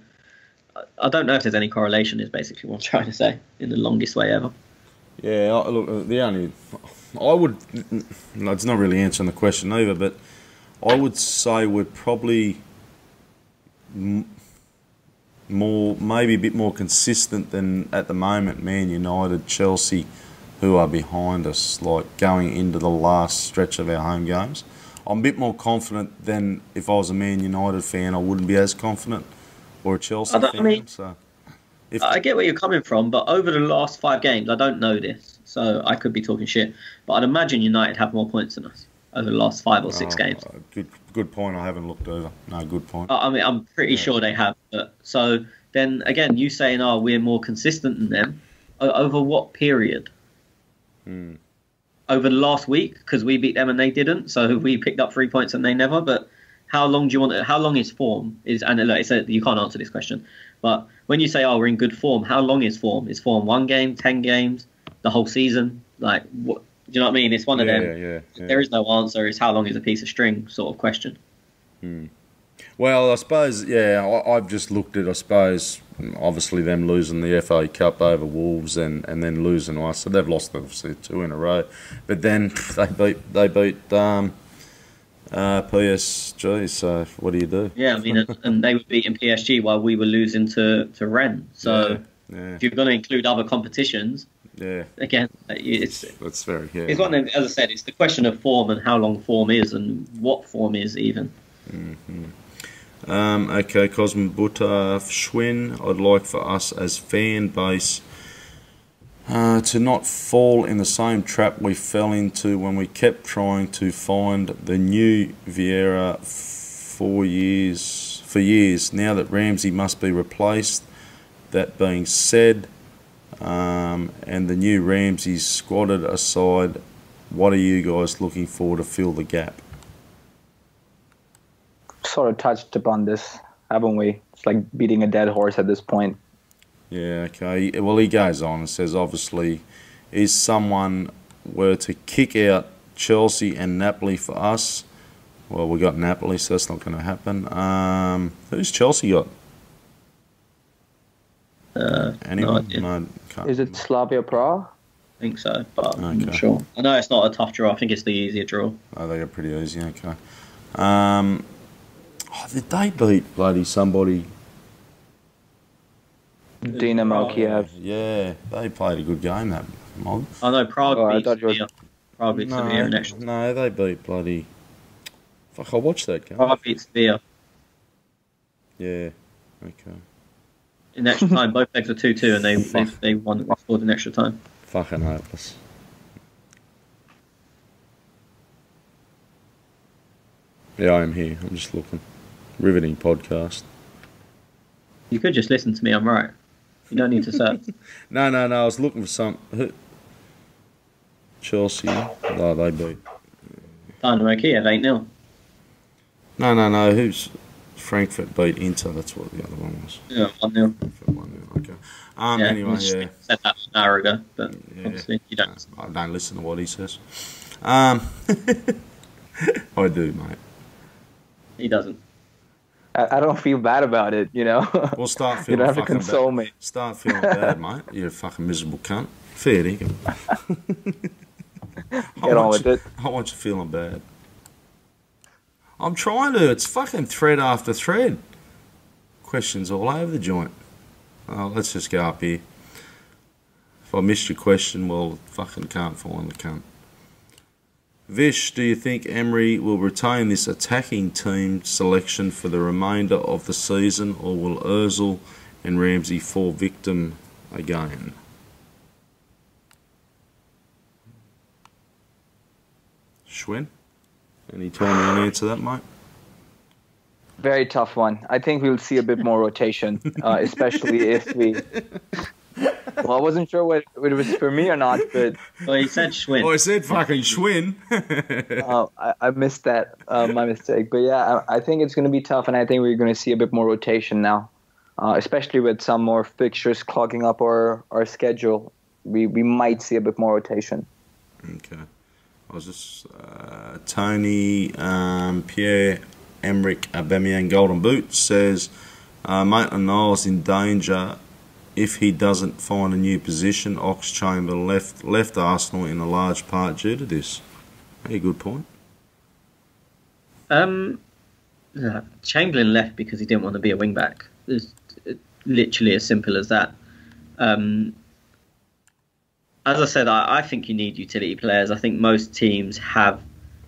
[SPEAKER 2] I don't know if there's any correlation, is basically what I'm trying to say, in the longest way ever.
[SPEAKER 1] Yeah, look, I would, no, it's not really answering the question either, but I would say we're probably maybe a bit more consistent than at the moment Man United, Chelsea, who are behind us, like going into the last stretch of our home games. I'm a bit more confident than if I was a Man United fan. I wouldn't be as confident, or a Chelsea fan.
[SPEAKER 2] I get where you're coming from, but over the last 5 games, I don't know this, so I could be talking shit, but I'd imagine United have more points than us over the last 5 or 6 games.
[SPEAKER 1] Good point. I haven't looked over. No, good point.
[SPEAKER 2] I mean, I'm pretty sure they have. But, so then again, you saying, we're more consistent than them. Over what period? Over the last week, because we beat them and they didn't. So we picked up 3 points and they never. But how long do you want? How long is form? And look, you can't answer this question. But when you say, we're in good form, how long is form? Is form 1 game, 10 games, the whole season? Like, what? Do you know what I mean? It's one of them.
[SPEAKER 1] Yeah.
[SPEAKER 2] There is no answer. It's how long is a piece of string sort of question.
[SPEAKER 1] Well, I suppose, I've just looked at, obviously them losing the FA Cup over Wolves and then losing us. So they've lost, obviously, 2 in a row. But then they beat PSG, so what do you do?
[SPEAKER 2] Yeah, I mean, and they were beating PSG while we were losing to Rennes. So if you're going to include other competitions, again, it's
[SPEAKER 1] very,
[SPEAKER 2] it's one of them, as I said, it's the question of form and how long form is and what form is even.
[SPEAKER 1] Okay, Cosmobuta Schwinn, I'd like for us as fan base to not fall in the same trap we fell into when we kept trying to find the new Vieira for years. Now that Ramsey must be replaced, that being said, and the new Ramsey's squatted aside, what are you guys looking for to fill the gap?
[SPEAKER 3] Sort of touched upon this, haven't we? It's like beating a dead horse at this point.
[SPEAKER 1] Yeah, okay. Well, he goes on and says, obviously, if someone were to kick out Chelsea and Napoli for us, well, we got Napoli, so that's not going to happen. Who's Chelsea got? Anyone?
[SPEAKER 2] No,
[SPEAKER 3] is it Slavia Prague?
[SPEAKER 2] I think so, but I'm not sure. I know it's not a tough draw. I think it's the easier draw.
[SPEAKER 1] Oh, they got pretty easy, okay. Did they beat bloody somebody?
[SPEAKER 3] Dynamo Kiev.
[SPEAKER 1] Yeah, they played a good game, that mob.
[SPEAKER 2] I know Prague beat Sevilla. Prague beat Sevilla in extra time.
[SPEAKER 1] No, they beat bloody... Fuck, I watched that game.
[SPEAKER 2] Prague beat Sevilla.
[SPEAKER 1] Yeah, okay.
[SPEAKER 2] In extra time, both legs were 2-2 and they won. They scored in extra time.
[SPEAKER 1] Fucking hopeless. Yeah, I am here. I'm just looking. Riveting podcast.
[SPEAKER 2] You could just listen to me. I'm right. You don't need to search.
[SPEAKER 1] No. I was looking for some. Chelsea. No, they beat.
[SPEAKER 2] Dynamo Kiev 8-0.
[SPEAKER 1] No. Who's Frankfurt beat Inter? That's what the other one was.
[SPEAKER 2] Yeah, 1-0.
[SPEAKER 1] 1-0. Okay. Anyway,
[SPEAKER 2] said that an hour ago, but obviously you don't.
[SPEAKER 1] I don't listen to what he says. I do, mate.
[SPEAKER 2] He doesn't.
[SPEAKER 3] I don't feel bad about it, you know.
[SPEAKER 1] Well, start feeling.
[SPEAKER 3] You don't have to console
[SPEAKER 1] bad.
[SPEAKER 3] me.
[SPEAKER 1] Start feeling bad, mate. You're a fucking miserable cunt. Fair dinkum.
[SPEAKER 3] Get on with it.
[SPEAKER 1] I want you feeling bad. I'm trying to. It's fucking thread after thread. Questions all over the joint. Oh, let's just go up here. If I missed your question, well, fucking can't find the cunt. Vish, do you think Emery will retain this attacking team selection for the remainder of the season, or will Ozil and Ramsey fall victim again? Schwinn? Any time you can answer that, mate?
[SPEAKER 3] Very tough one. I think we'll see a bit more rotation, especially if we... Well, I wasn't sure what it was for me or not, but...
[SPEAKER 2] Well, he said Schwinn.
[SPEAKER 1] Oh, I said fucking Schwinn.
[SPEAKER 3] I missed that, my mistake. But yeah, I think it's going to be tough, and I think we're going to see a bit more rotation now, especially with some more fixtures clogging up our schedule. We might see a bit more rotation.
[SPEAKER 1] Okay. I was just Tony Pierre-Emerick Aubameyang Golden Boot says Maitland-Niles in danger if he doesn't find a new position. Oxlade left Arsenal in a large part due to this. A good point.
[SPEAKER 2] Chamberlain left because he didn't want to be a wing back. It's literally as simple as that. As I said, I think you need utility players. I think most teams have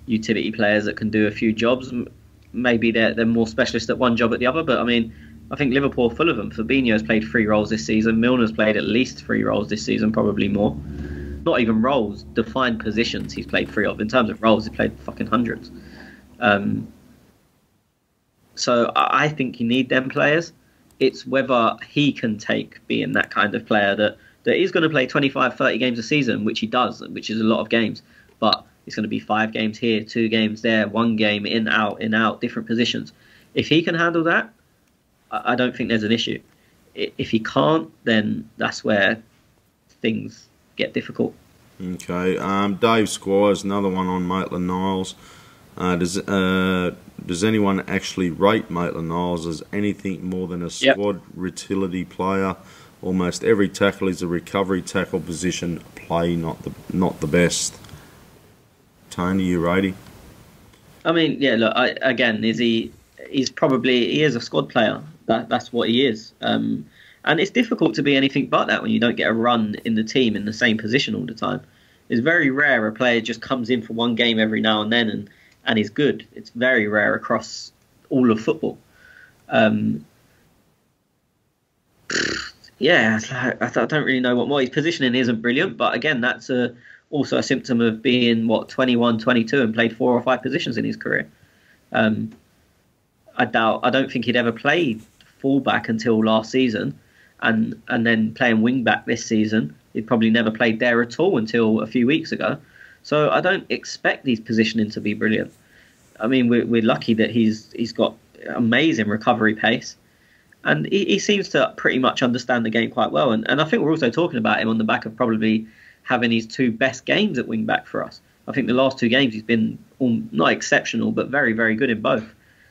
[SPEAKER 2] utility players that can do a few jobs. Maybe they're more specialist at one job at the other, but I mean, I think Liverpool are full of them. Fabinho's played 3 roles this season. Milner's played at least 3 roles this season, probably more. Not even roles, defined positions he's played 3 of. In terms of roles, he's played fucking hundreds. So I think you need them players. It's whether he can take being that kind of player that is going to play 25, 30 games a season, which he does, which is a lot of games. But it's going to be 5 games here, 2 games there, 1 game in, out, different positions. If he can handle that, I don't think there's an issue. If he can't, then that's where things get difficult.
[SPEAKER 1] Okay. Dave Squires, another one on Maitland-Niles. Does anyone actually rate Maitland-Niles as anything more than a squad utility player? Almost every tackle is a recovery tackle position play, not the best. Tony, you rate him?
[SPEAKER 2] I mean, yeah. Look, he's probably a squad player. That's what he is. And it's difficult to be anything but that when you don't get a run in the team in the same position all the time. It's very rare a player just comes in for 1 game every now and then and is good. It's very rare across all of football. I don't really know what more. His positioning isn't brilliant, but again, that's also a symptom of being 21, 22 and played 4 or 5 positions in his career. I don't think he'd ever played fullback until last season, and then playing wing back this season. He'd probably never played there at all until a few weeks ago. So I don't expect his positioning to be brilliant. I mean, we're lucky that he's got amazing recovery pace. And he seems to pretty much understand the game quite well. And I think we're also talking about him on the back of probably having his 2 best games at wing back for us. I think the last 2 games he's been not exceptional, but very, very good in both.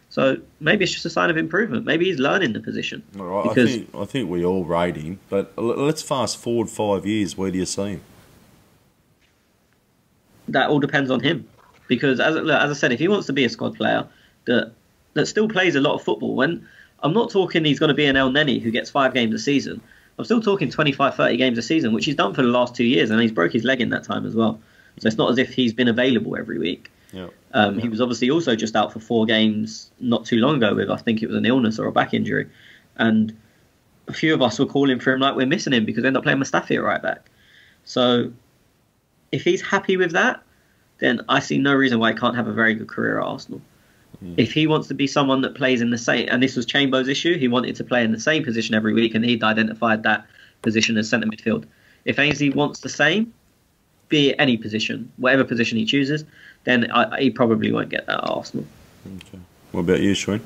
[SPEAKER 2] So maybe it's just a sign of improvement. Maybe he's learning the position.
[SPEAKER 1] All right, I think we all rate him. But let's fast forward 5 years. Where do you see him?
[SPEAKER 2] That all depends on him. Because as I said, if he wants to be a squad player that still plays a lot of football, I'm not talking he's going to be an El Neni who gets 5 games a season. I'm still talking 25, 30 games a season, which he's done for the last 2 years, and he's broke his leg in that time as well. So it's not as if he's been available every week. Yeah. He was obviously also just out for 4 games not too long ago with, I think it was an illness or a back injury. And a few of us were calling for him like we're missing him because we end up playing Mustafi at right back. So if he's happy with that, then I see no reason why he can't have a very good career at Arsenal. If he wants to be someone that plays in the same, and this was Chamberlain's issue, he wanted to play in the same position every week, and he'd identified that position as centre midfield. If Ainsley wants the same, be it any position, whatever position he chooses, then he probably won't get that at Arsenal.
[SPEAKER 1] Okay. What about you, Shwin?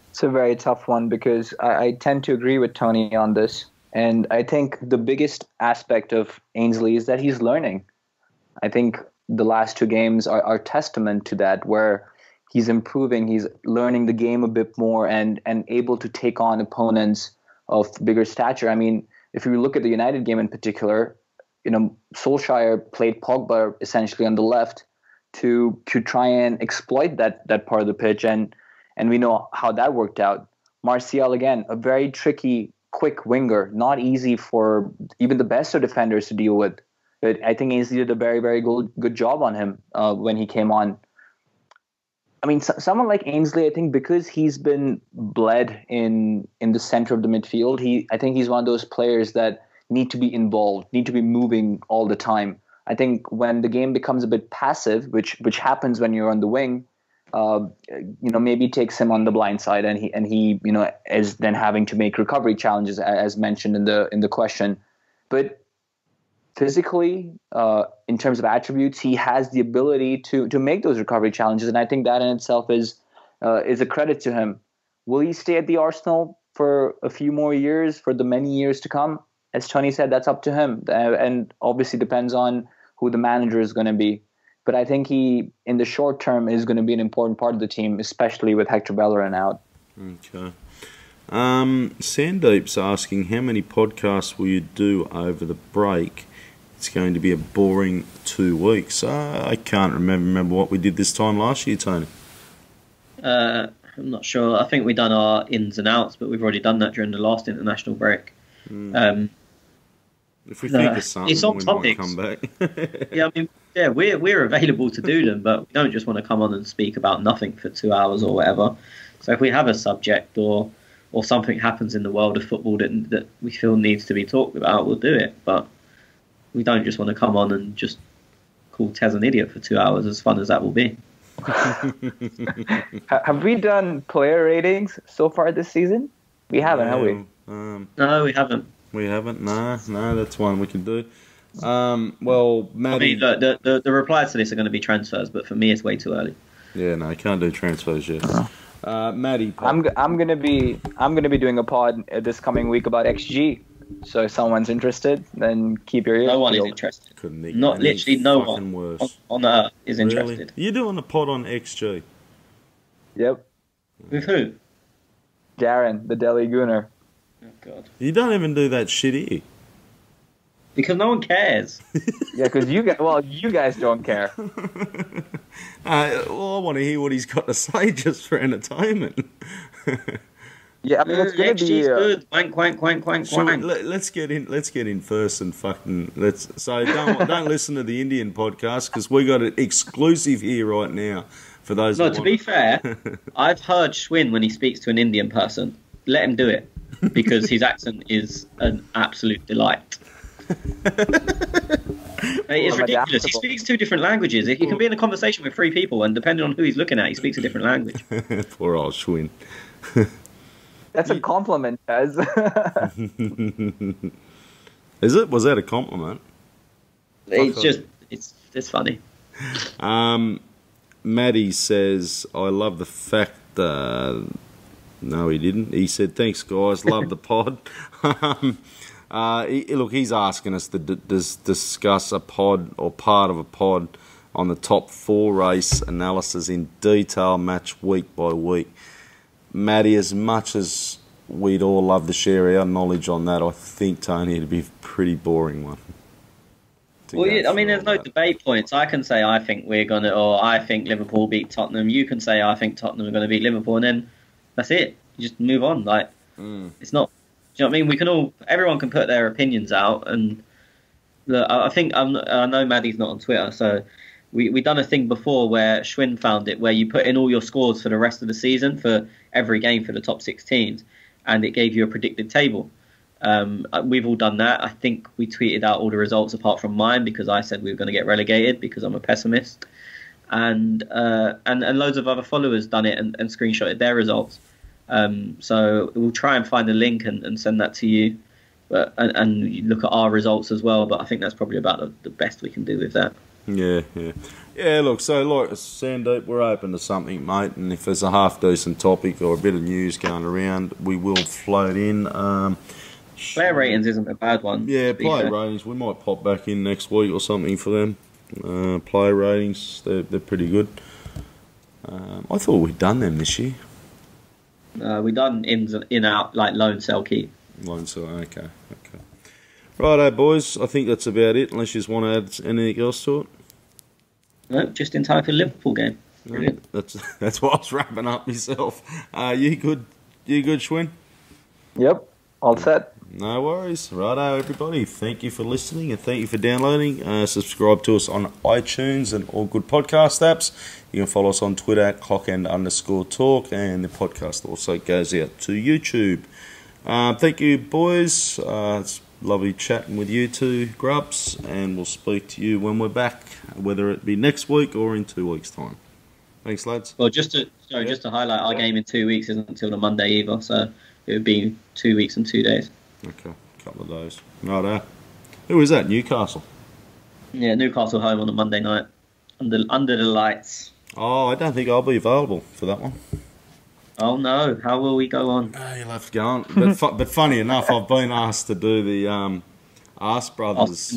[SPEAKER 3] It's a very tough one because I tend to agree with Tony on this. And I think the biggest aspect of Ainsley is that he's learning. I think the last 2 games are testament to that, where he's improving, he's learning the game a bit more and able to take on opponents of bigger stature. I mean, if you look at the United game in particular, Solskjaer played Pogba essentially on the left to try and exploit that part of the pitch, and we know how that worked out. Martial, again, a very tricky, quick winger, not easy for even the best of defenders to deal with. But I think Ainsley did a very, very good job on him when he came on. I mean, someone like Ainsley, I think because he's been bled in the center of the midfield, I think he's one of those players that need to be involved, need to be moving all the time. I think when the game becomes a bit passive, which happens when you're on the wing, maybe takes him on the blind side, and he is then having to make recovery challenges as mentioned in the question. But physically, in terms of attributes, he has the ability to make those recovery challenges, and I think that in itself is a credit to him. Will he stay at the Arsenal for a few more years, for the many years to come? as Tony said, that's up to him, and obviously depends on who the manager is going to be. But I think he, in the short term, is going to be an important part of the team, especially with Hector Bellerin out.
[SPEAKER 1] Okay. Sandeep's asking, how many podcasts will you do over the break? It's going to be a boring 2 weeks. I can't remember what we did this time last year, Tony.
[SPEAKER 2] I'm not sure. I think we've done our ins and outs, but we've already done that during the last international break.
[SPEAKER 1] If we think of something,
[SPEAKER 2] it's on
[SPEAKER 1] we
[SPEAKER 2] topics.
[SPEAKER 1] might come back.
[SPEAKER 2] Yeah, I mean, yeah, we're available to do them, but we don't just want to come on and speak about nothing for 2 hours or whatever. So if we have a subject or something happens in the world of football that we feel needs to be talked about, we'll do it. But we don't just want to come on and just call Tez an idiot for 2 hours, as fun as that will be.
[SPEAKER 3] Have we done player ratings so far this season? We haven't, have we?
[SPEAKER 2] No, we haven't.
[SPEAKER 1] We haven't. No, that's one we can do. Well, Maddie.
[SPEAKER 2] I mean, look, the replies to this are going to be transfers, but for me, it's way too early.
[SPEAKER 1] Yeah, no, can't do transfers yet. Maddie,
[SPEAKER 3] I'm gonna be doing a pod this coming week about XG. So if someone's interested, then keep your ears
[SPEAKER 2] No one is
[SPEAKER 3] peeled.
[SPEAKER 2] interested.
[SPEAKER 1] couldn't think
[SPEAKER 2] Not
[SPEAKER 1] of any
[SPEAKER 2] literally no
[SPEAKER 1] fucking
[SPEAKER 2] one
[SPEAKER 1] worse.
[SPEAKER 2] on Earth is
[SPEAKER 1] Really?
[SPEAKER 2] interested.
[SPEAKER 1] You're doing a pod on XG.
[SPEAKER 3] Yep,
[SPEAKER 2] With who?
[SPEAKER 3] Darren, the Delhi Gooner.
[SPEAKER 2] Oh God.
[SPEAKER 1] You don't even do that shit here.
[SPEAKER 2] Because no one cares.
[SPEAKER 3] Yeah, because you guys don't care.
[SPEAKER 1] Well, I want to hear what he's got to say just for entertainment.
[SPEAKER 3] Yeah, I mean it's gonna
[SPEAKER 2] XG's
[SPEAKER 3] be.
[SPEAKER 2] good. Wank, wank, wank, wank,
[SPEAKER 1] So
[SPEAKER 2] wank.
[SPEAKER 1] let's get in first and fucking don't listen to the Indian podcast because we got it exclusive here right now for those.
[SPEAKER 2] No,
[SPEAKER 1] that
[SPEAKER 2] to be fair, I've heard Schwinn when he speaks to an Indian person. Let him do it because his accent is an absolute delight. It's ridiculous. He speaks 2 different languages. He can be in a conversation with 3 people, and depending on who he's looking at, he speaks a different language.
[SPEAKER 1] Poor old Schwinn.
[SPEAKER 3] That's a compliment, Tez.
[SPEAKER 1] Is it? Was that a compliment?
[SPEAKER 2] It's funny.
[SPEAKER 1] Maddie says, I love the fact no, he didn't. He said, thanks, guys. Love the pod. He's asking us to discuss a pod or part of a pod on the top 4 race analysis in detail, match week by week. Maddie, as much as we'd all love to share our knowledge on that, I think, Tony, it'd be a pretty boring one.
[SPEAKER 2] Well, yeah, I mean, there's no debate points. I can say I think I think Liverpool beat Tottenham. You can say I think Tottenham are going to beat Liverpool, and then that's it. You just move on. It's not. Do you know what I mean? Everyone can put their opinions out, and I think I know Maddie's not on Twitter, so we done a thing before where Schwinn found it, where you put in all your scores for the rest of the season for every game for the top 16s, and it gave you a predicted table. We've all done that. I think we tweeted out all the results apart from mine because I said we were going to get relegated because I'm a pessimist, and loads of other followers done it and screenshotted their results. So we'll try and find a link and send that to you, and you look at our results as well. But I think that's probably about the best we can do with that.
[SPEAKER 1] Yeah. Look, so like Sandeep, we're open to something, mate. And if there's a half decent topic or a bit of news going around, we will float in.
[SPEAKER 2] Player ratings isn't a bad one.
[SPEAKER 1] Yeah, player ratings. We might pop back in next week or something for them. Player ratings, they're pretty good. I thought we'd done them this year.
[SPEAKER 2] We done in out like loan, sell, keep.
[SPEAKER 1] Loan sell, okay. Righto, boys. I think that's about it. Unless you just want to add anything else to it.
[SPEAKER 2] No, just in time for the Liverpool game. Brilliant.
[SPEAKER 1] That's what I was wrapping up myself. You good? You good, Schwinn?
[SPEAKER 3] Yep, all set.
[SPEAKER 1] No worries. Righto, everybody. Thank you for listening and thank you for downloading. Subscribe to us on iTunes and all good podcast apps. You can follow us on Twitter at @clockend_talk, and the podcast also goes out to YouTube. Thank you, boys. It's lovely chatting with you two, Grubs, and we'll speak to you when we're back, whether it be next week or in 2 weeks' time. Thanks, lads.
[SPEAKER 2] Well, just to highlight, our game in 2 weeks isn't until the Monday either, so it would be 2 weeks and 2 days.
[SPEAKER 1] Okay, a couple of days. Righto. Who is that? Newcastle?
[SPEAKER 2] Yeah, Newcastle home on a Monday night under the lights.
[SPEAKER 1] Oh, I don't think I'll be available for that one.
[SPEAKER 2] Oh no! How will we go on?
[SPEAKER 1] Oh, you'll have to go on. But funny enough, I've been asked to do the Ask Brothers.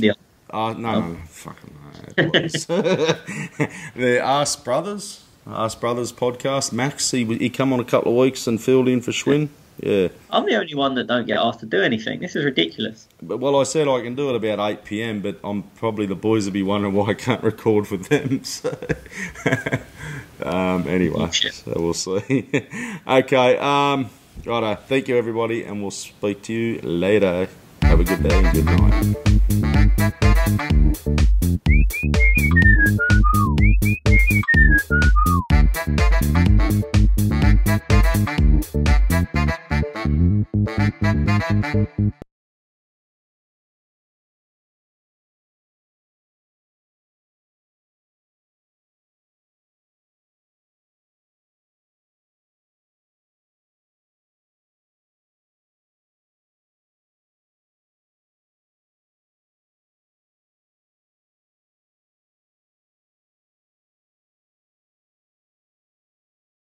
[SPEAKER 1] No, fucking no, please. The Ask Brothers podcast. Max, he come on a couple of weeks and filled in for Schwinn. Yeah.
[SPEAKER 2] I'm the only one that don't get asked to do anything. This is ridiculous.
[SPEAKER 1] But, well, I said I can do it about 8 p.m, but I'm probably the boys will be wondering why I can't record with them. So, anyway, so we'll see. Okay, righto. Thank you, everybody, and we'll speak to you later. Have a good day and good night.